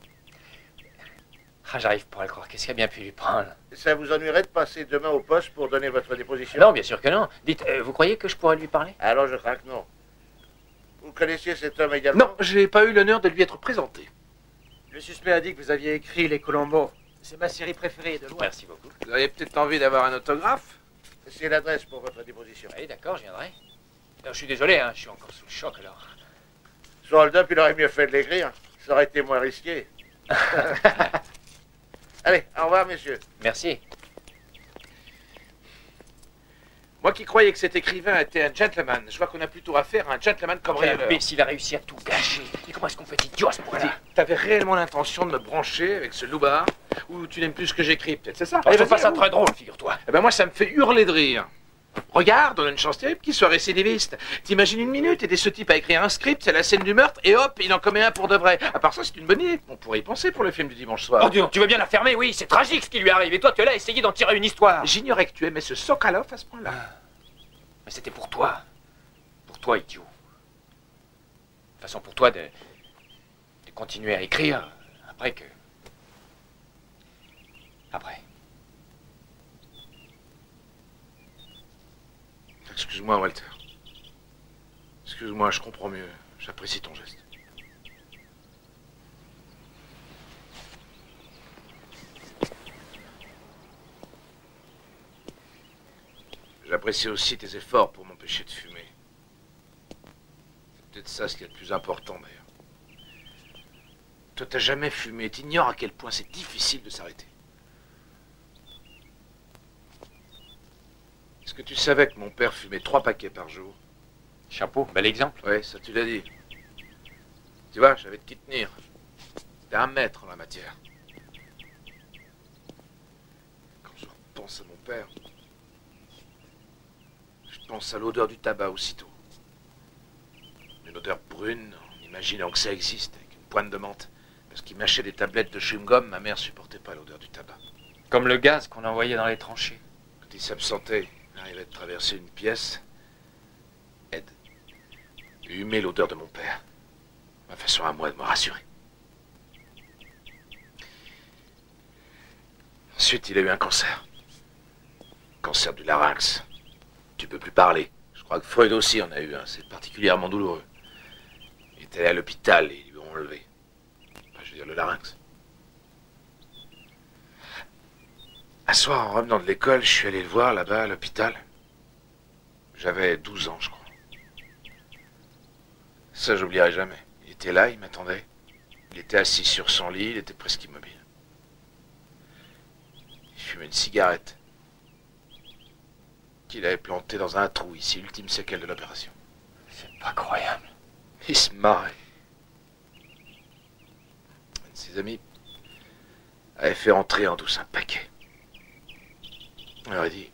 Ah, j'arrive pas à le croire. Qu'est-ce qu'il a bien pu lui prendre? Ça vous ennuierait de passer demain au poste pour donner votre déposition? Non, bien sûr que non. Dites, vous croyez que je pourrais lui parler? Alors je crains que non. Vous connaissiez cet homme également? Non, j'ai pas eu l'honneur de lui être présenté. Le suspect a dit que vous aviez écrit Les Colombos. C'est ma série préférée de loin. Merci beaucoup. Vous avez peut-être envie d'avoir un autographe? C'est l'adresse pour votre déposition. Oui, d'accord, je viendrai. Alors, je suis désolé, hein, je suis encore sous le choc alors. Son hold-up, il aurait mieux fait de l'écrire. Ça aurait été moins risqué. Allez, au revoir, messieurs. Merci. Moi qui croyais que cet écrivain était un gentleman, je vois qu'on a plutôt affaire à un gentleman cambrioleur. Mais s'il a réussi à tout gâcher, et comment est-ce qu'on fait idiot à ce point-là? T'avais réellement l'intention de me brancher avec ce loupard? Ou tu n'aimes plus ce que j'écris, peut-être, c'est ça? Je trouve pas ça très drôle, figure-toi. Eh ben moi, ça me fait hurler de rire. Regarde, on a une chance terrible qu'il soit récidiviste. T'imagines une minute, aider ce type à écrire un script, c'est la scène du meurtre, et hop, il en commet un pour de vrai. À part ça, c'est une bonne idée. On pourrait y penser pour le film du dimanche soir. Oh Dieu, tu veux bien la fermer? Oui, c'est tragique ce qui lui arrive. Et toi, tu es là à essayer d'en tirer une histoire. J'ignorais que tu aimais ce Sokolov à ce point-là. Mais c'était pour toi. Pour toi, idiot. De toute façon, pour toi de continuer à écrire après que... Après. Excuse-moi, Walter. Excuse-moi, je comprends mieux. J'apprécie ton geste. J'apprécie aussi tes efforts pour m'empêcher de fumer. C'est peut-être ça ce qu'il y a de plus important, d'ailleurs. Toi, t'as jamais fumé. T'ignores à quel point c'est difficile de s'arrêter. Est-ce que tu savais que mon père fumait 3 paquets par jour? Chapeau, bel exemple. Ouais, ça tu l'as dit. Tu vois, j'avais de qui tenir. T'es un maître en la matière. Quand je repense à mon père, je pense à l'odeur du tabac aussitôt. Une odeur brune, en imaginant que ça existe, avec une pointe de menthe. Parce qu'il mâchait des tablettes de chewing-gum, ma mère supportait pas l'odeur du tabac. Comme le gaz qu'on envoyait dans les tranchées. Quand il s'absentait, il arrivait de traverser une pièce. Ed humait l'odeur de mon père. Ma façon à moi de me rassurer. Ensuite, il a eu un cancer. Cancer du larynx. Tu peux plus parler. Je crois que Freud aussi en a eu un. C'est particulièrement douloureux. Il est allé à l'hôpital et ils lui ont enlevé. Enfin, je veux dire le larynx. Un soir, en revenant de l'école, je suis allé le voir là-bas à l'hôpital. J'avais 12 ans, je crois. Ça, j'oublierai jamais. Il était là, il m'attendait. Il était assis sur son lit, il était presque immobile. Il fumait une cigarette qu'il avait plantée dans un trou ici, l'ultime séquelle de l'opération. C'est pas croyable. Il se marrait. Un de ses amis avait fait entrer en douce un paquet. Il aurait dit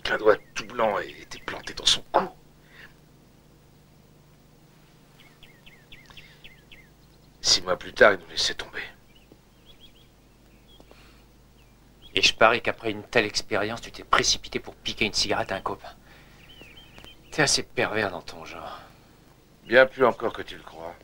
qu'un doigt tout blanc était planté dans son cou. Six mois plus tard, il nous laissait tomber. Et je parie qu'après une telle expérience, tu t'es précipité pour piquer une cigarette à un copain. T'es assez pervers dans ton genre. Bien plus encore que tu le crois.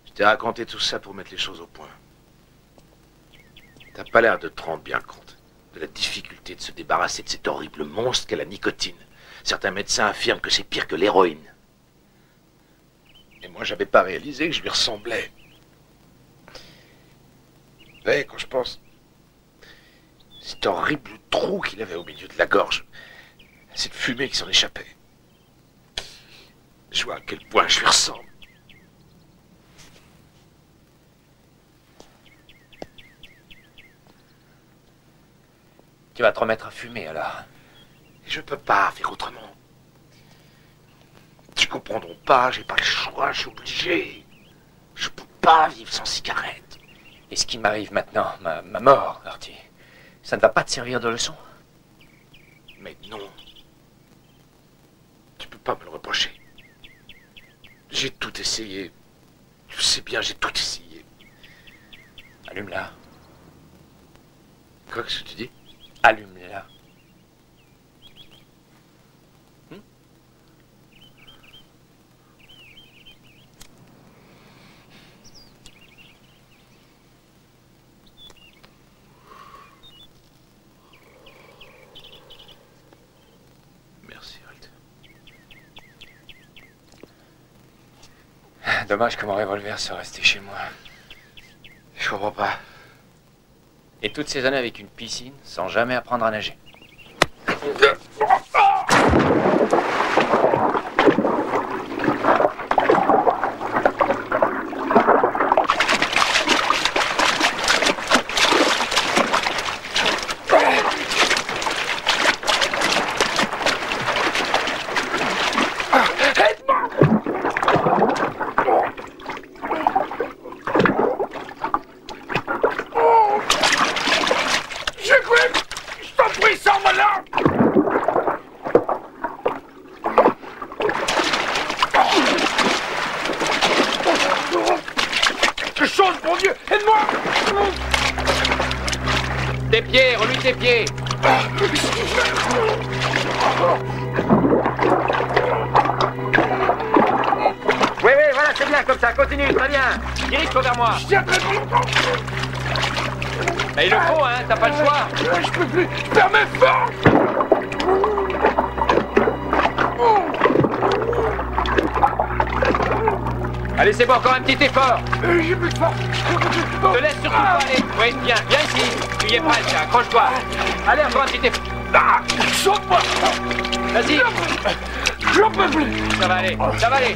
Je t'ai raconté tout ça pour mettre les choses au point. T'as pas l'air de te rendre bien compte de la difficulté de se débarrasser de cet horrible monstre qu'est la nicotine. Certains médecins affirment que c'est pire que l'héroïne. Et moi, j'avais pas réalisé que je lui ressemblais. Mais quand je pense... cet horrible trou qu'il avait au milieu de la gorge. Cette fumée qui s'en échappait. Je vois à quel point je lui ressemble. Tu vas te remettre à fumer, alors. Je peux pas faire autrement. Tu comprends donc pas, j'ai pas le choix, je suis obligé. Je peux pas vivre sans cigarette. Et ce qui m'arrive maintenant, ma mort, Artie, ça ne va pas te servir de leçon? Mais non. Tu peux pas me le reprocher. J'ai tout essayé. Tu sais bien, j'ai tout essayé. Allume-la. Quoi que tu dis? Allume-la. Merci, Holt. Dommage que mon revolver soit resté chez moi. Je comprends pas. Et toutes ces années avec une piscine, sans jamais apprendre à nager. Tes pieds, relue tes pieds. Oui, voilà, c'est bien comme ça, continue, très bien. Dirige-toi vers moi. Je tiendrai pas longtemps. Mais il le faut, hein, t'as pas le choix. Je peux plus, je perds mes forces. Allez, c'est bon, encore un petit effort. J'ai plus de force. Te laisse surtout pas aller. Oui, viens ici. Tu y es presque, accroche-toi. Allez, encore un petit effort. Saute-moi. Vas-y. J'en peux plus. Ça va aller, ça va aller.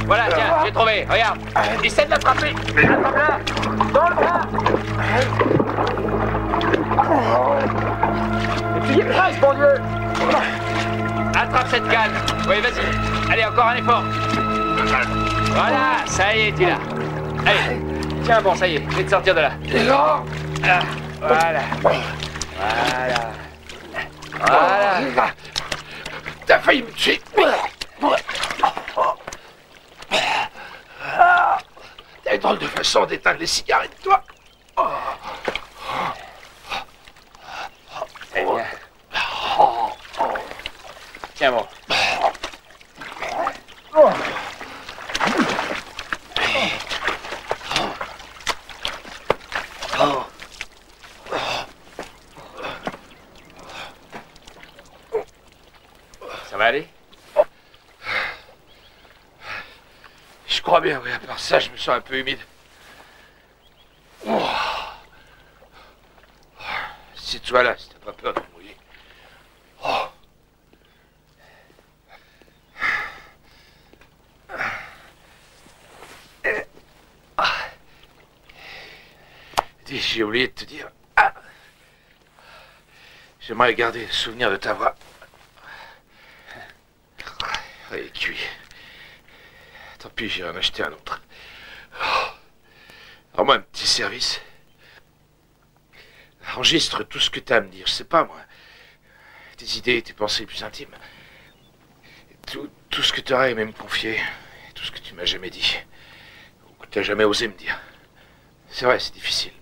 Voilà, tiens, j'ai trouvé, regarde. Essaie de l'attraper. Attrape-la. Dans le bras. Et tu y es presque, mon Dieu. Attrape cette canne. Oui, vas-y. Allez, encore un effort. Voilà, ça y est, tu l'as. Allez, tiens, bon, ça y est, je vais te sortir de là. Non. Ah, voilà. Voilà. Voilà. T'as failli me tuer. T'as une drôle de façon d'éteindre les cigarettes, toi. C'est bien. Tiens, bon. Ça va aller? Je crois bien, oui. À part ça, je me sens un peu humide. Si tu vas là, si t'as pas peur de me mouiller. Dis, j'ai oublié de te dire. J'aimerais garder le souvenir de ta voix. Elle est cuit. Tant pis, j'irai en acheter un autre. Rends-moi un petit service. Enregistre tout ce que tu as à me dire, je sais pas moi. Tes idées, tes pensées les plus intimes. Tout ce que tu aurais aimé me confier. Tout ce que tu m'as jamais dit. Ou que tu n'as jamais osé me dire. C'est vrai, c'est difficile.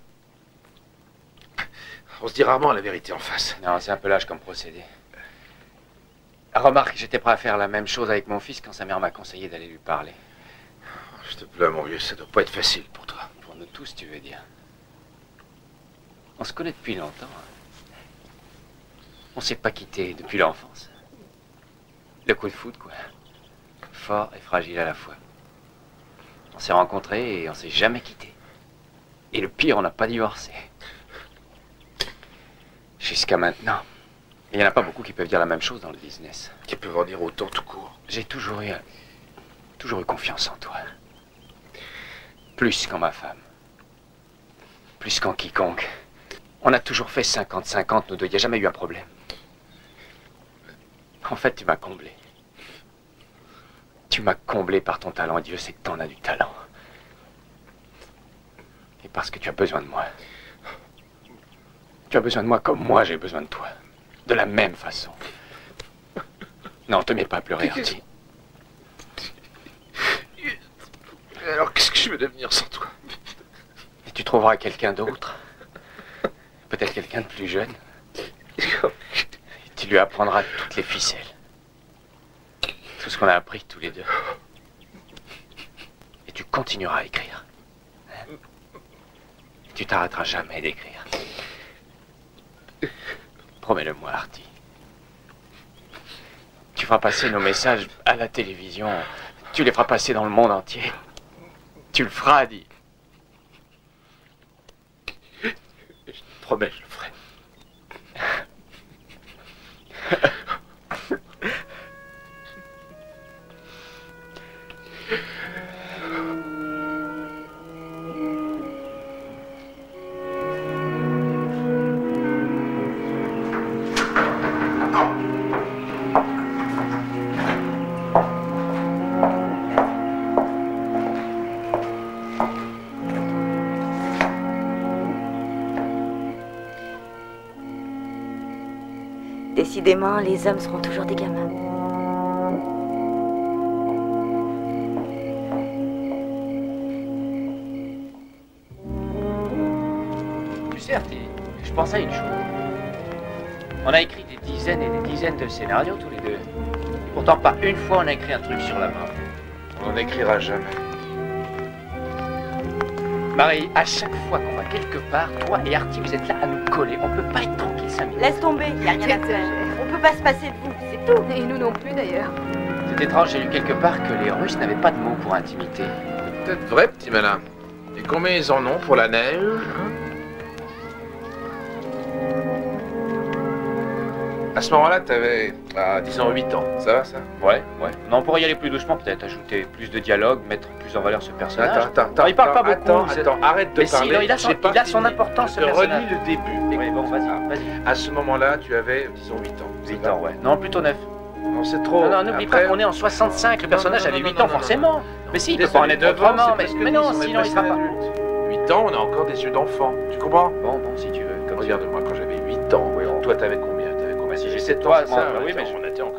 On se dit rarement la vérité en face. Non, c'est un peu lâche comme procédé. Remarque, j'étais prêt à faire la même chose avec mon fils quand sa mère m'a conseillé d'aller lui parler. Je te plains, mon vieux, ça doit pas être facile pour toi. Pour nous tous, tu veux dire. On se connaît depuis longtemps. On s'est pas quitté depuis l'enfance. Le coup de foudre, quoi. Fort et fragile à la fois. On s'est rencontrés et on s'est jamais quittés. Et le pire, on n'a pas divorcé. Jusqu'à maintenant. Il n'y en a pas beaucoup qui peuvent dire la même chose dans le business. Qui peuvent en dire autant tout court. J'ai toujours eu confiance en toi. Plus qu'en ma femme. Plus qu'en quiconque. On a toujours fait 50-50, nous deux. Il n'y a jamais eu un problème. En fait, tu m'as comblé. Tu m'as comblé par ton talent. Et Dieu sait que t'en as du talent. Et parce que tu as besoin de moi. Tu as besoin de moi comme moi j'ai besoin de toi. De la même façon. Non, te mets pas à pleurer, Artie. Alors, qu'est-ce que je vais devenir sans toi? Et tu trouveras quelqu'un d'autre. Peut-être quelqu'un de plus jeune. Et tu lui apprendras toutes les ficelles. Tout ce qu'on a appris tous les deux. Et tu continueras à écrire. Tu t'arrêteras jamais d'écrire. Promets-le-moi, Artie. Tu feras passer nos messages à la télévision. Tu les feras passer dans le monde entier. Tu le feras, Adi. Je te promets, je le ferai. Décidément, les hommes seront toujours des gamins. Tu sais, Artie, je pense à une chose. On a écrit des dizaines et des dizaines de scénarios tous les deux. Et pourtant, pas une fois on a écrit un truc sur la mort. On n'écrira jamais. Marie, à chaque fois qu'on va quelque part, toi et Artie, vous êtes là à nous coller. On peut pas être tranquille 5 minutes. Laisse tomber, il n'y a rien à faire. On peut pas se passer de vous, c'est tout. Et nous non plus d'ailleurs. C'est étrange, j'ai lu quelque part que les Russes n'avaient pas de mots pour intimité. Peut-être vrai, petit malin. Et combien ils en ont pour la neige? À ce moment-là, t'avais, disons, 8 ans. Ça va, ça? Ouais. Non, on pourrait y aller plus doucement, peut-être. Ajouter plus de dialogue, mettre plus en valeur ce personnage. Attends, il parle pas beaucoup. Attends, arrête de parler. Mais si, il a son importance, ce personnage. Relis le début. Oui, bon, vas-y. À ce moment-là, tu avais, disons, 8 ans. 8 ans, ouais. Non, plutôt 9. Non, c'est trop. Non, n'oublie Après- pas qu'on est en 65, le personnage avait 8 ans forcément. Mais si, il peut Désolé, pas en être devant, autrement, c'est parce que mais non, on est sinon il sera passé pas. adulte. 8 ans, on a encore des yeux d'enfant. Tu comprends? Bon, si tu veux. Regarde-moi, quand j'avais 8 ans, toi t'avais combien? T'avais combien? Si T'avais j'étais 7 toi, ans, c'est ça, oui, mais on était encore